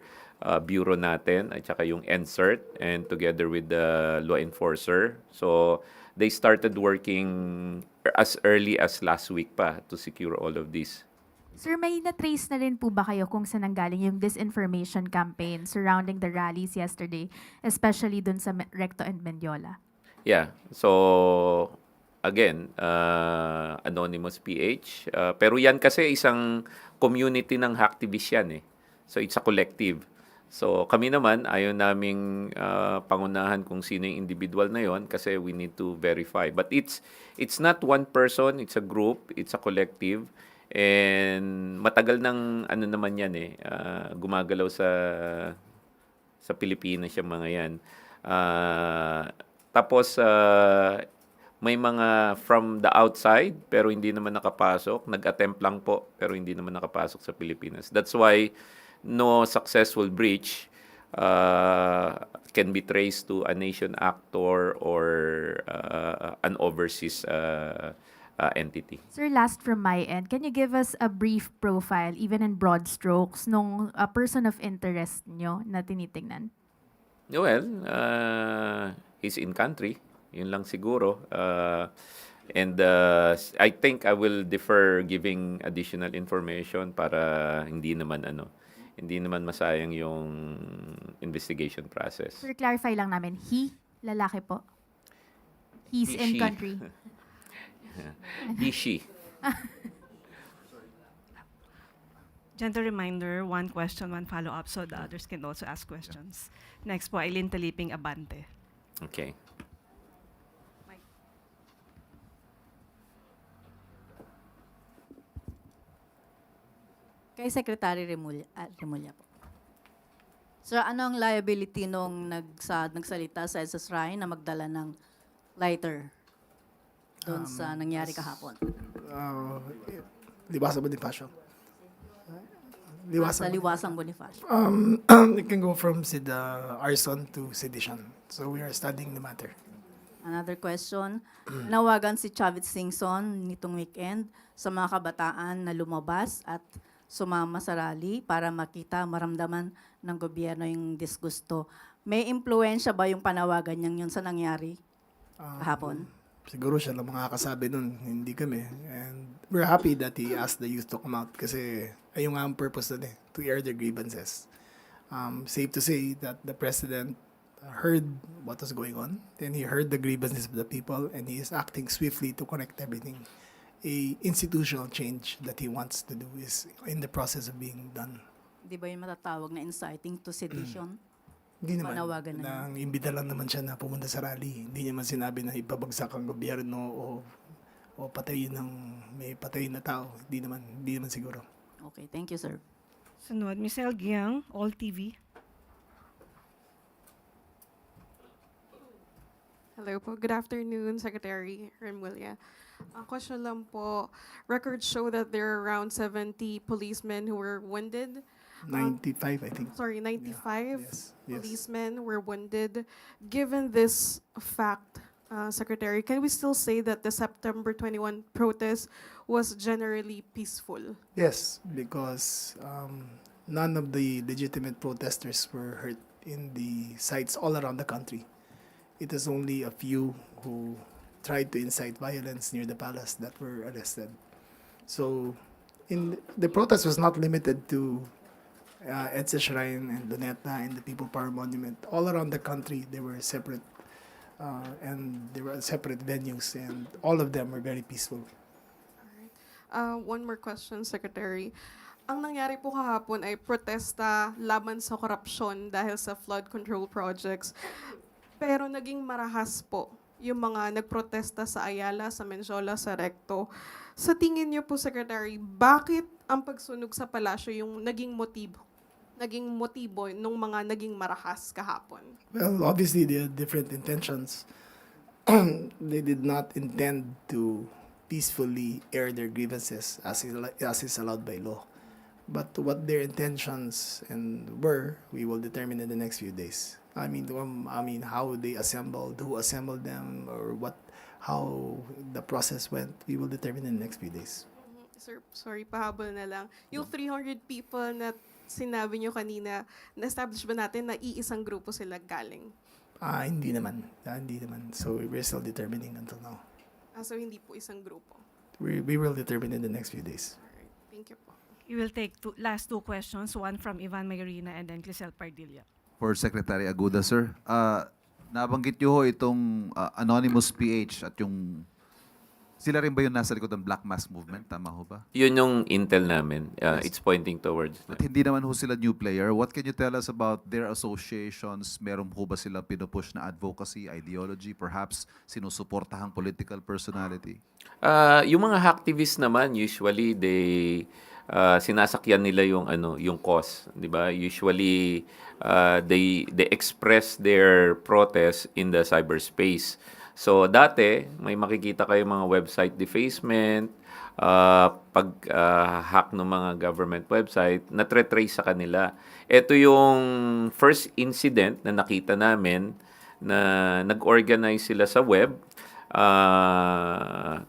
bureau natin, at tsaka yung NCERT, and together with the law enforcer. So, they started working as early as last week pa to secure all of this. Sir, may na-trace na rin po ba kayo kung saan nanggaling yung disinformation campaign surrounding the rallies yesterday, especially dun sa Recto and Mendiola? Yeah. So, again, Anonymous PH. Pero yan kasi isang community ng hacktivists yan eh. So, it's a collective. So, kami naman, ayaw naming pangunahan kung sino yung individual na yon kasi we need to verify. But it's not one person, it's a group, it's a collective. And matagal ng ano naman yan eh, gumagalaw sa Pilipinas yung mga yan. Tapos, may mga from the outside pero hindi naman nakapasok. Nag-attempt lang po pero hindi naman nakapasok sa Pilipinas. That's why no successful breach can be traced to a nation actor or an overseas entity. Sir, last from my end, can you give us a brief profile, even in broad strokes, nung person of interest nyo na tinitingnan? Well, he's in country. Yun lang siguro. And I think I will defer giving additional information para hindi naman masayang yung investigation process. Sir, clarify lang namin, lalaki po? He's in She. country. He, she. Gentle reminder, 1 question, 1 follow-up so the others can also ask questions. Next po, Eileen Taliping Abante. Okay. Kay Secretary Remulla po. Sir, ano ang liability nung nagsalita sa SSRI na magdala ng lighter doon sa nangyari kahapon? Liwasang Bonifacio. Sa Liwasang Bonifacio. It can go from arson to sedition. So we are studying the matter. Another question. Nawagan si Chavit Singson nitong weekend sa mga kabataan na lumabas at sumama sa rally para maramdaman ng gobyerno yung disgusto. May impluensya ba yung panawagan niyang yun sa nangyari kahapon? Siguro siya lang makakasabi nun, hindi kami. And we're happy that he asked the youth to come out kasi ayun nga ang purpose nun eh, to air their grievances. Safe to say that the president heard what was going on, and he heard the grievances of the people, and he is acting swiftly to correct everything. A institutional change that he wants to do is in the process of being done. Di ba yung matatawag na inciting to sedition? Hindi naman. Panawagan na yun. Nang-imbita lang naman siya na pumunta sa rally. Hindi niya man sinabi na ipabagsak ang gobyerno o patayin may patayin na tao. Hindi naman siguro. Okay, thank you, sir. Sunod, Michelle Giang, All TV. Hello po. Good afternoon, Secretary Remulla. Question lang po. Records show that there are around 70 policemen who were wounded. 95, I think. Sorry, 95 Yes. policemen were wounded. Given this fact, Secretary, can we still say that the September 21 protest was generally peaceful? Yes, because none of the legitimate protesters were hurt in the sites all around the country. It is only a few who tried to incite violence near the palace that were arrested. So, the protest was not limited to EDSA Shrine and Luneta and the People Power Monument. All around the country, there were separate venues, and all of them were very peaceful. One more question, Secretary. Ang nangyari po kahapon ay protesta laban sa korupsyon dahil sa flood control projects. Pero naging marahas po yung mga nagprotesta sa Ayala, sa Menjola, sa Recto. Sa tingin niyo po, Secretary, bakit ang pagsunog sa palasyo yung naging motibo nung mga naging marahas kahapon? Well, obviously, they had different intentions. They did not intend to peacefully air their grievances as is allowed by law. But what their intentions were, we will determine in the next few days. I mean, how they assembled, who assembled them, or how the process went, we will determine in the next few days. Sir, sorry, pahabol na lang. Yung 300 people na sinabi nyo kanina, na-establish ba natin na iisang grupo sila galing? Hindi naman. So we're still determining until now. So hindi po isang grupo. We will determine in the next few days. Alright, thank you po. We will take last two questions, one from Ivan Mayrina and then Clisel Pardilla. For Secretary Aguda, sir. Nabanggit niyo ho itong Anonymous PH at yung sila rin ba yung nasa likod ng Black Mass Movement? Tama ho ba? Yun yung intel namin. It's pointing towards At hindi naman ho sila new player. What can you tell us about their associations? Meron ho ba sila pinupush na advocacy, ideology, perhaps sinusuportahang political personality? Yung mga hacktivists naman, usually sinasakyan nila yung cause, 'di ba? Usually they express their protest in the cyberspace. So dati may makikita kayo mga website defacement, pag-hack ng mga government website, na-trace sa kanila. Ito yung first incident na nakita namin na nag-organize sila sa web,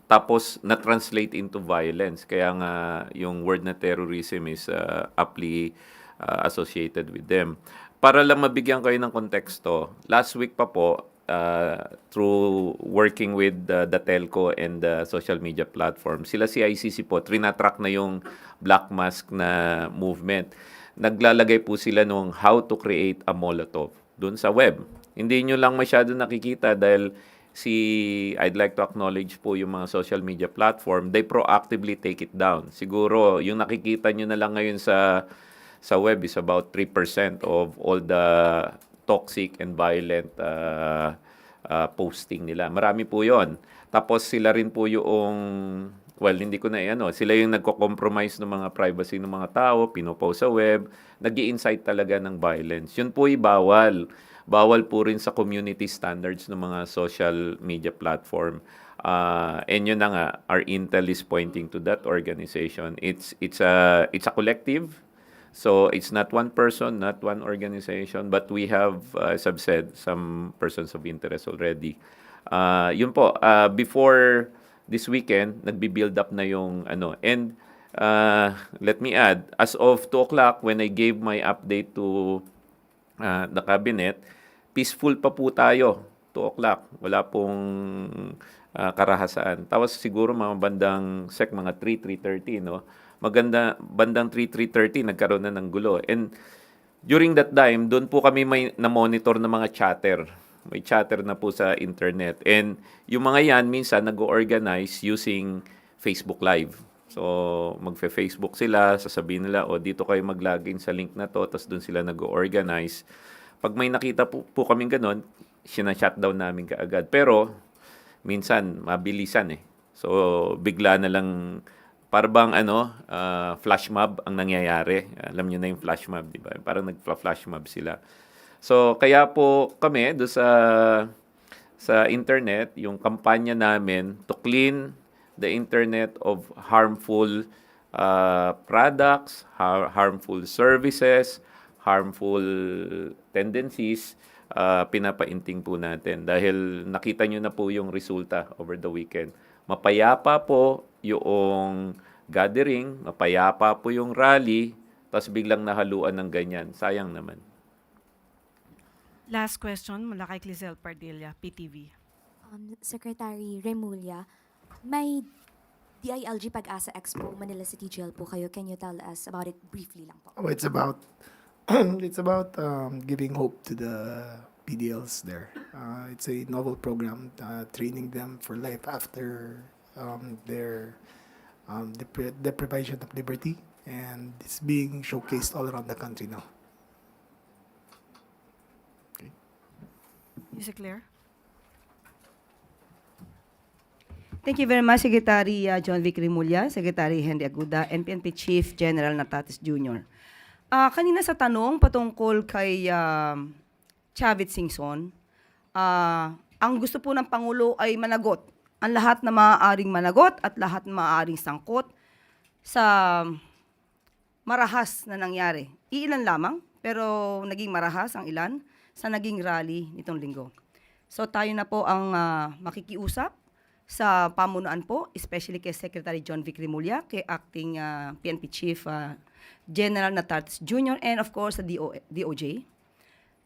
tapos na-translate into violence. Kaya nga yung word na terrorism is aptly associated with them. Para lang mabigyan kayo ng konteksto, last week pa po, through working with the telco and the social media platform, sila CICC po, trinatrack na yung Black Mask na movement. Naglalagay po sila nung how to create a Molotov dun sa web. Hindi nyo lang masyado nakikita dahil I'd like to acknowledge po yung mga social media platform, they proactively take it down. Siguro, yung nakikita nyo na lang ngayon sa web is about 3% of all the toxic and violent posting nila. Marami po yon. Tapos sila rin po yung, hindi ko na sila yung nagko-compromise ng mga privacy ng mga tao, pinopost sa web, nag-i-incite talaga ng violence. Yun po bawal. Bawal po rin sa community standards ng mga social media platform. And yun na nga, our intel is pointing to that organization. It's a collective. So it's not one person, not one organization, but we have, as I've said, some persons of interest already. Yun po, before this weekend, nagbi-build up na yung And let me add, as of 2 o'clock, when I gave my update to the cabinet, peaceful pa po tayo, 2 o'clock. Wala pong karahasaan. Tapos siguro mga bandang mga 3:30, no? Bandang 3:30 nagkaroon na ng gulo. And during that time, doon po kami may na-monitor ng mga chatter. May chatter na po sa internet. And yung mga yan, minsan nag-organize using Facebook Live. So, magfe-Facebook sila, sasabihin nila, dito kayo mag-login sa link na to, tapos doon sila nag-organize. Pag may nakita po kaming ganun, sina-shutdown namin kaagad. Pero, minsan, mabilisan eh. So, bigla na lang, parang flash mob ang nangyayari. Alam niyo na yung flash mob, di ba? Parang nag-flash mob sila. So, kaya po kami do sa internet, yung kampanya namin to clean the internet of harmful products, harmful services, harmful tendencies, pinapainting po natin. Dahil nakita nyo na po yung resulta over the weekend. Mapayapa po yung gathering, mapayapa po yung rally, tapos biglang nahaluan ng ganyan. Sayang naman. Last question mula kay Clizel Pardilla, PTV. Secretary Remulla, may DILG Pag-asa Expo Manila City Jail po kayo. Can you tell us about it briefly lang po? Oh, it's about giving hope to the PDLs there. It's a novel program, training them for life after their deprivation of liberty, and it's being showcased all around the country now. Is it clear? Thank you very much, Secretary John Vic Remulla, Secretary Henry Aguda, and PNP Chief General Natatis Jr. Kanina sa tanong patungkol kay Chavit Singson, ang gusto po ng Pangulo ay managot ang lahat na maaaring managot at lahat na maaaring sangkot sa marahas na nangyari. Iilan lamang, pero naging marahas ang ilan sa naging rally nitong linggo. So tayo na po ang makikiusap sa pamunuan po, especially kay Secretary John Vic Remulla, kay Acting PNP Chief General Natatis Jr., and of course sa DOJ,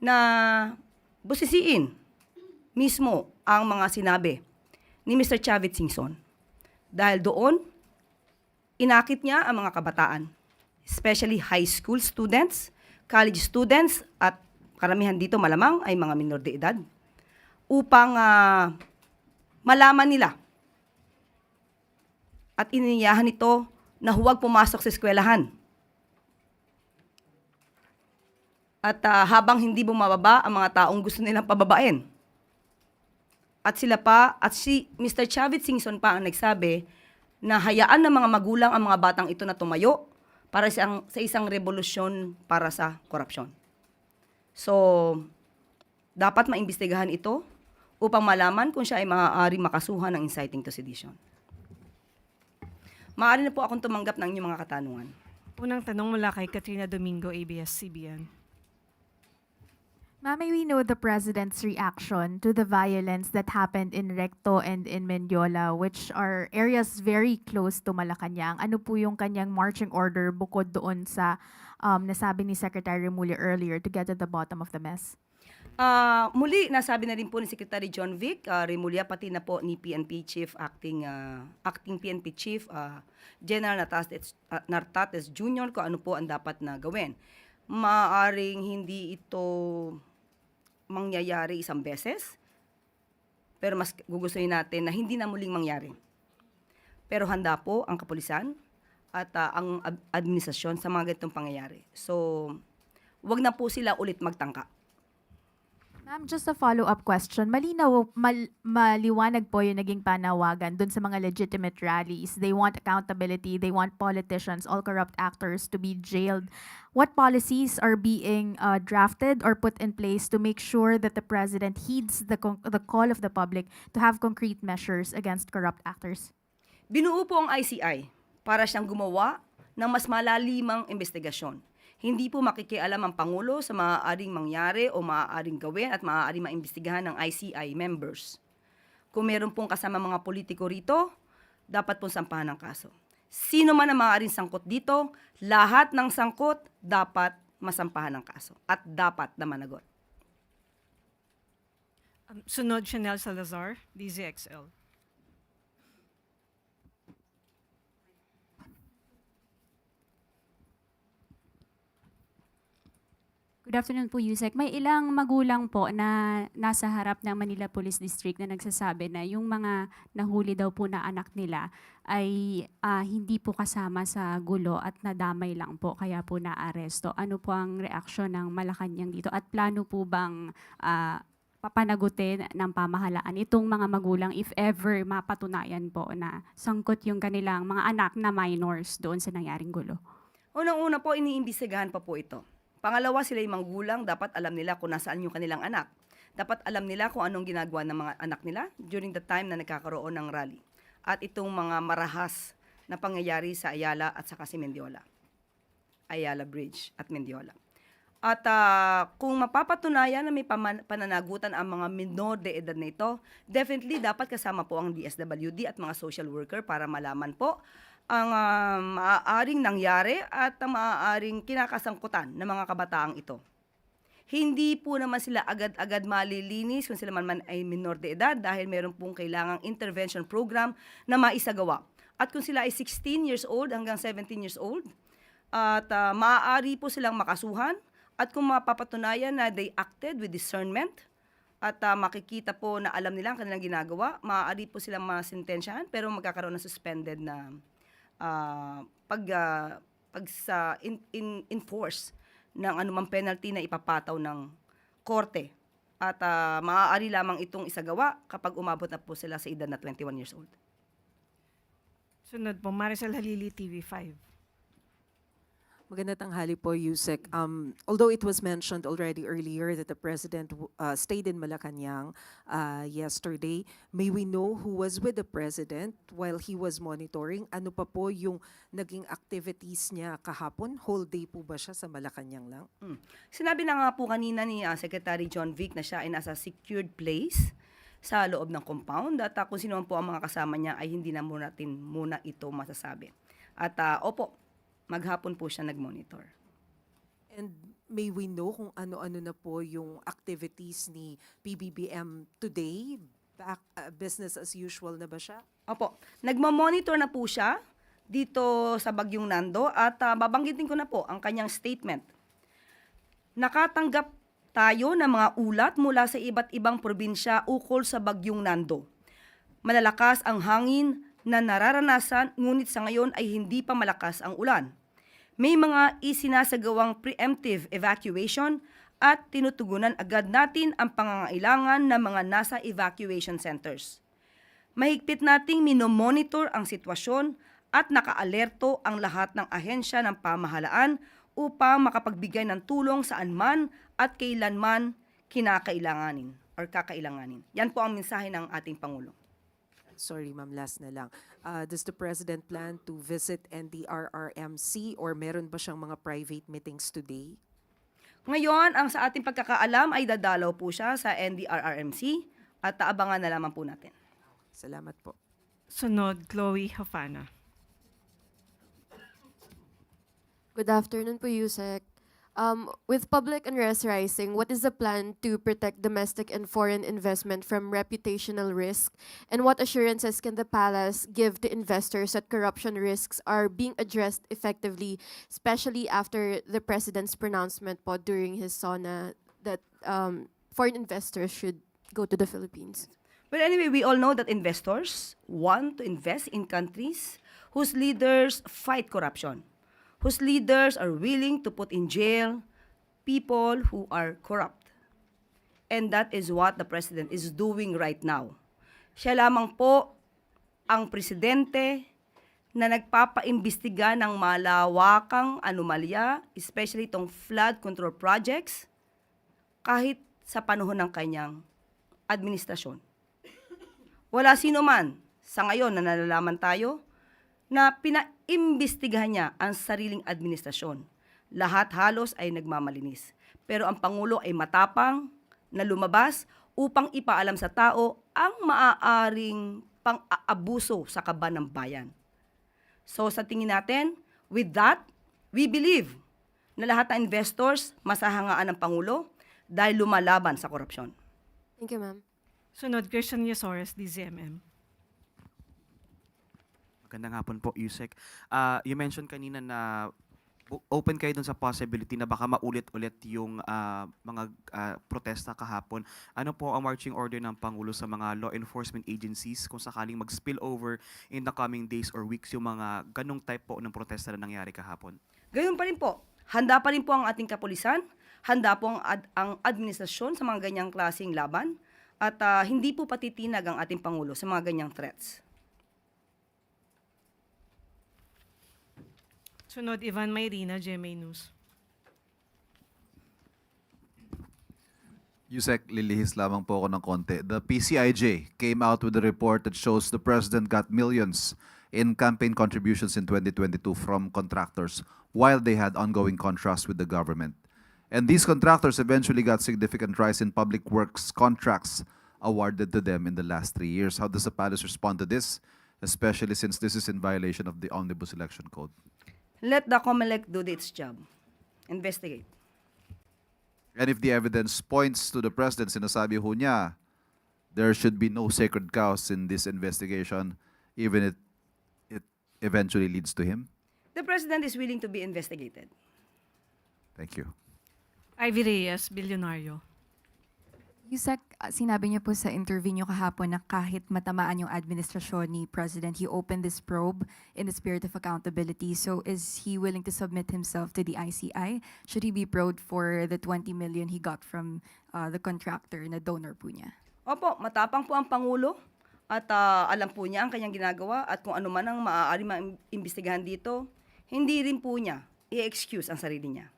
na busisiin mismo ang mga sinabi ni Mr. Chavit Singson. Dahil doon, inakit niya ang mga kabataan, especially high school students, college students, at karamihan dito malamang ay mga minor de edad, upang malaman nila at iniyahan ito na huwag pumasok sa eskwelahan. At habang hindi bumababa ang mga taong gusto nilang pababain. At sila pa, at si Mr. Chavit Singson pa ang nagsabi na hayaan ng mga magulang ang mga batang ito na tumayo para sa isang revolusyon para sa korupsyon. So, dapat maimbestigahan ito upang malaman kung siya ay maaaring makasuhan ng inciting to sedition. Maaari na po akong tumanggap ng inyong mga katanungan. Unang tanong mula kay Katrina Domingo, ABS-CBN. Ma'am, may we know the President's reaction to the violence that happened in Recto and in Mendiola, which are areas very close to Malacanang. Ano po yung kanyang marching order bukod doon sa nasabi ni Secretary Remulla earlier to get to the bottom of the mess? Muli, nasabi na rin po ni Secretary John Vic Remulla, pati na po ni PNP Chief, Acting PNP Chief General Nartates Jr. kung ano po ang dapat na gawin. Maaring hindi ito mangyayari isang beses, pero mas gugustuhin natin na hindi na muling mangyari. Pero handa po ang kapulisan at ang administrasyon sa mga ganitong pangyayari. So, wag na po sila ulit magtangka. Ma'am, just a follow-up question. Maliwanag po yung naging panawagan dun sa mga legitimate rallies. They want accountability. They want politicians, all corrupt actors to be jailed. What policies are being drafted or put in place to make sure that the President heeds the call of the public to have concrete measures against corrupt actors? Binuo po ang ICI para siyang gumawa ng mas malalimang investigasyon. Hindi po makikialam ang Pangulo sa maaaring mangyari o maaaring gawin at maaaring maimbestigahan ng ICI members. Kung meron pong kasama mga politiko rito, dapat pong sampahan ng kaso. Sino man ang maaaring sangkot dito, lahat ng sangkot dapat masampahan ng kaso at dapat na managot. Sunod, Chanel Salazar, DZXL. Good afternoon po, Yusek. May ilang magulang po na nasa harap ng Manila Police District na nagsasabi na yung mga nahuli daw po na anak nila ay hindi po kasama sa gulo at nadamay lang po kaya po naaresto. Ano po ang reaksyon ng Malacanang dito at plano po bang papanagutin ng pamahalaan itong mga magulang if ever mapatunayan po na sangkot yung kanilang mga anak na minors doon sa nangyaring gulo? Unang-una po, iniimbestigahan pa po ito. Pangalawa, sila yung magulang, dapat alam nila kung nasaan yung kanilang anak. Dapat alam nila kung anong ginagawa ng mga anak nila during the time na nagkakaroon ng rally. At itong mga marahas na pangyayari sa Ayala at saka si Mendiola. Ayala Bridge at Mendiola. At kung mapapatunayan na may pananagutan ang mga minor de edad na ito, definitely dapat kasama po ang DSWD at mga social worker para malaman po ang maaaring nangyari at ang maaaring kinakasangkutan ng mga kabataang ito. Hindi po naman sila agad-agad malilinis kung sila man ay minor de edad dahil meron pong kailangang intervention program na maisagawa. At kung sila ay 16 years old hanggang 17 years old, at maaari po silang makasuhan. At kung mapapatunayan na they acted with discernment at makikita po na alam nila ang kanilang ginagawa, maaari po silang masintensyahan pero magkakaroon ng suspended na enforce ng anumang penalty na ipapataw ng korte. At maaari lamang itong isagawa kapag umabot na po sila sa edad na 21 years old. Sunod po, Maricel Halili, TV5. Magandang tanghali po, Yusek. Although it was mentioned already earlier that the President stayed in Malacanang yesterday, may we know who was with the President while he was monitoring? Ano pa po yung naging activities niya kahapon? Whole day po ba siya sa Malacanang lang? Sinabi na nga po kanina ni Secretary John Vic na siya ay nasa secured place sa loob ng compound at kung sino man po ang mga kasama niya ay hindi na natin muna ito masasabi. At opo, maghapon po siya nag-monitor. And may we know kung ano-ano na po yung activities ni PBBM today? Back, business as usual na ba siya? Opo, nagmo-monitor na po siya dito sa Bagyong Nando at babanggitin ko na po ang kanyang statement. Nakatanggap tayo ng mga ulat mula sa iba't ibang probinsya ukol sa Bagyong Nando. Malalakas ang hangin na nararanasan ngunit sa ngayon ay hindi pa malakas ang ulan. May mga isinasagawang preemptive evacuation at tinutugunan agad natin ang pangangailangan ng mga nasa evacuation centers. Mahigpit nating minomonitor ang sitwasyon at nakaalerto ang lahat ng ahensya ng pamahalaan upang makapagbigay ng tulong saan man at kailanman kinakailanganin or kakailanganin. Yan po ang mensahe ng ating Pangulo. Sorry, ma'am, last na lang. Does the President plan to visit NDRRMC or meron ba siyang mga private meetings today? Ngayon, ang sa ating pagkakaalam ay dadalaw po siya sa NDRRMC at abangan na lamang po natin. Salamat po. Sunod, Chloe Hafana. Good afternoon po, Yusek. With public unrest rising, what is the plan to protect domestic and foreign investment from reputational risk? And what assurances can the palace give to investors that corruption risks are being addressed effectively, especially after the President's pronouncement po during his SONA that foreign investors should go to the Philippines? But anyway, we all know that investors want to invest in countries whose leaders fight corruption, whose leaders are willing to put in jail people who are corrupt. And that is what the President is doing right now. Siya lamang po ang presidente na nagpapaimbestiga ng malawakang anomalya, especially itong flood control projects, kahit sa panahon ng kanyang administrasyon. Wala sino man sa ngayon na nalalaman tayo na pinaimbestigahan niya ang sariling administrasyon. Lahat halos ay nagmamalinis. Pero ang Pangulo ay matapang na lumabas upang ipaalam sa tao ang maaaring pang-aabuso sa kaban ng bayan. So sa tingin natin, with that, we believe na lahat ng investors masahangaan ng Pangulo dahil lumalaban sa korupsyon. Thank you, ma'am. Sunod, Christian Yasores, DZMM. Magandang hapon po, Yusek. You mentioned kanina na open kayo dun sa possibility na baka maulit-ulit yung mga protesta kahapon. Ano po ang marching order ng Pangulo sa mga law enforcement agencies kung sakaling mag-spill over in the coming days or weeks yung mga ganong type po ng protesta na nangyari kahapon? Gayon pa rin po. Handa pa rin po ang ating kapulisan, handa po ang administrasyon sa mga ganyang klaseng laban, at hindi po patitinag ang ating Pangulo sa mga ganyang threats. Sunod, Ivan Mayrina, GMA News. Yusek, lilihis lamang po ako ng konti. The PCIJ came out with a report that shows the President got millions in campaign contributions in 2022 from contractors while they had ongoing contracts with the government. And these contractors eventually got significant rise in public works contracts awarded to them in the last 3 years. How does the palace respond to this, especially since this is in violation of the Omnibus Election Code? Let the COMELEC do its job. Investigate. And if the evidence points to the president, sinasabi ho niya, there should be no sacred cows in this investigation, even if it eventually leads to him? The president is willing to be investigated. Thank you. Ivy Reyes, Bilyonaryo. Yusek, sinabi niyo po sa interview niyo kahapon na kahit matamaan yung administrasyon ni President, he opened this probe in the spirit of accountability. So is he willing to submit himself to the ICI? Should he be probed for the 20 million he got from the contractor na donor po niya? Opo, matapang po ang Pangulo at alam po niya ang kanyang ginagawa at kung ano man ang maaari maimbestigahan dito, hindi rin po niya i-excuse ang sarili niya.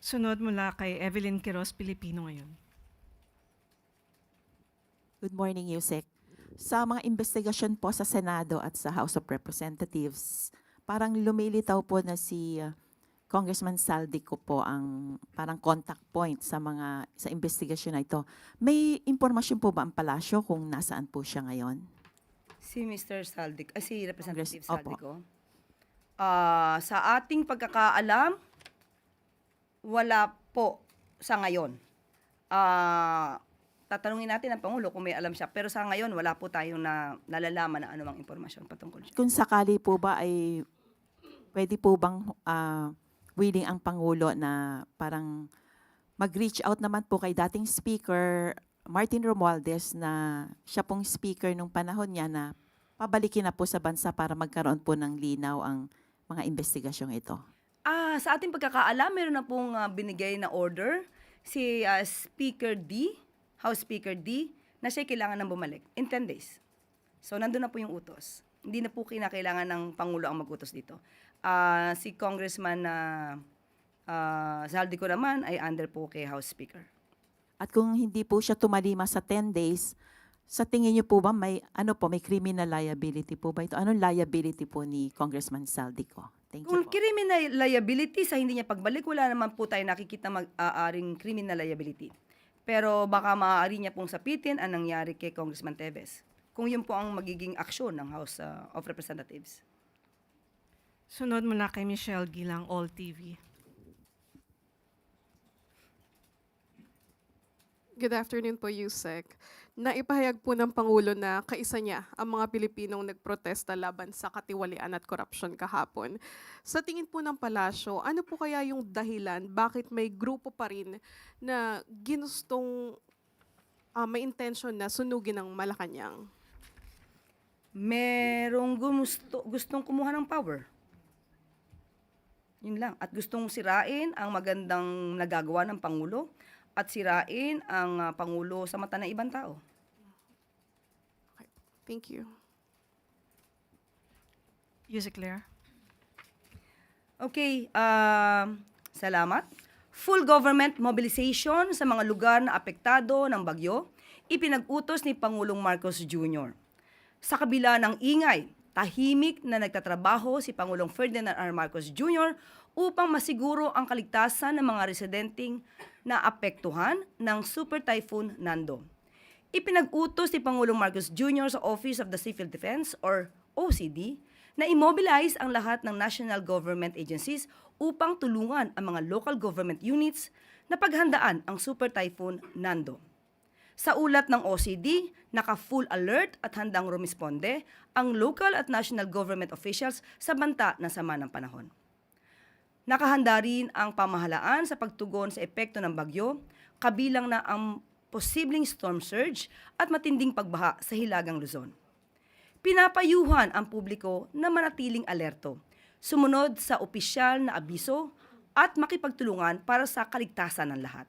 Sunod mula kay Evelyn Quiroz, Pilipino ngayon. Good morning, Yusek. Sa mga investigasyon po sa Senado at sa House of Representatives, parang lumilitaw po na si Congressman Saldico po ang parang contact point sa investigasyon na ito. May impormasyon po ba ang palasyo kung nasaan po siya ngayon? Si Mr. Saldico, si Representative Opo. Saldico. Sa ating pagkakaalam, wala po sa ngayon. Tatanungin natin ang Pangulo kung may alam siya. Pero sa ngayon, wala po tayong nalalaman na anumang impormasyon patungkol siya. Kung sakali po ba ay pwede po bang willing ang Pangulo na parang mag-reach out naman po kay dating Speaker Martin Romualdez na siya pong Speaker nung panahon niya na pabalikin na po sa bansa para magkaroon po ng linaw ang mga investigasyong ito? Sa ating pagkakaalam, meron na pong binigay na order si Speaker D, House Speaker D, na siya kailangan nang bumalik in 10 days. So, nandun na po yung utos. Hindi na po kinakailangan ng Pangulo ang mag-utos dito. Si Congressman Saldico naman ay under po kay House Speaker. At kung hindi po siya tumalima sa 10 days, sa tingin niyo po ba may criminal liability po ba ito? Anong liability po ni Congressman Saldico? Thank you Kung po. criminal liability sa hindi niya pagbalik, wala naman po tayo nakikita mag-aaring criminal liability. Pero baka maaari niya pong sapitin ang nangyari kay Congressman Teves. Kung yun po ang magiging aksyon ng House of Representatives. Sunod mula kay Michelle Gilang, All TV. Good afternoon po, Yusek. Naipahayag po ng Pangulo na kaisa niya ang mga Pilipinong nagprotesta laban sa katiwalian at korupsyon kahapon. Sa tingin po ng palasyo, ano po kaya yung dahilan bakit may grupo pa rin na ginustong may intention na sunugin ng Malacanang? Merong gustong kumuha ng power. Yun lang. At gustong sirain ang magandang nagagawa ng Pangulo at sirain ang Pangulo sa mata ng ibang tao. Okay. Thank you. Yusek Claire. Okay, salamat. Full government mobilization sa mga lugar na apektado ng bagyo, ipinag-utos ni Pangulong Marcos Jr. Sa kabila ng ingay, tahimik na nagtatrabaho si Pangulong Ferdinand R. Marcos Jr. upang masiguro ang kaligtasan ng mga residenteng na apektuhan ng Super Typhoon Nando. Ipinag-utos ni Pangulong Marcos Jr. sa Office of the Civil Defense or OCD na immobilize ang lahat ng national government agencies upang tulungan ang mga local government units na paghandaan ang Super Typhoon Nando. Sa ulat ng OCD, naka-full alert at handang rumisponde ang local at national government officials sa banta ng sama ng panahon. Nakahanda rin ang pamahalaan sa pagtugon sa epekto ng bagyo, kabilang na ang posibleng storm surge at matinding pagbaha sa Hilagang Luzon. Pinapayuhan ang publiko na manatiling alerto, sumunod sa opisyal na abiso at makipagtulungan para sa kaligtasan ng lahat.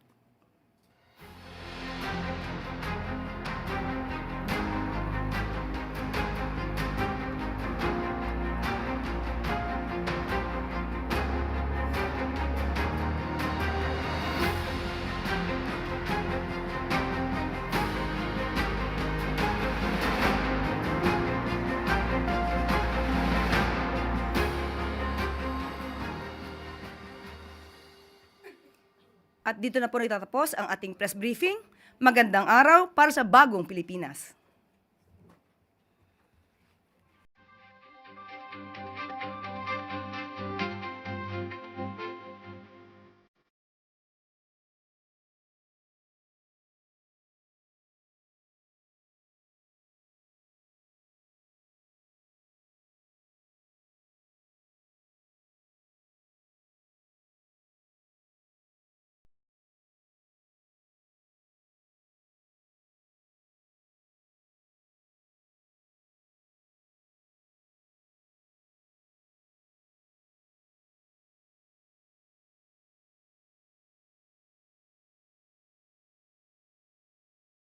At dito na po nagtatapos ang ating press briefing. Magandang araw para sa bagong Pilipinas.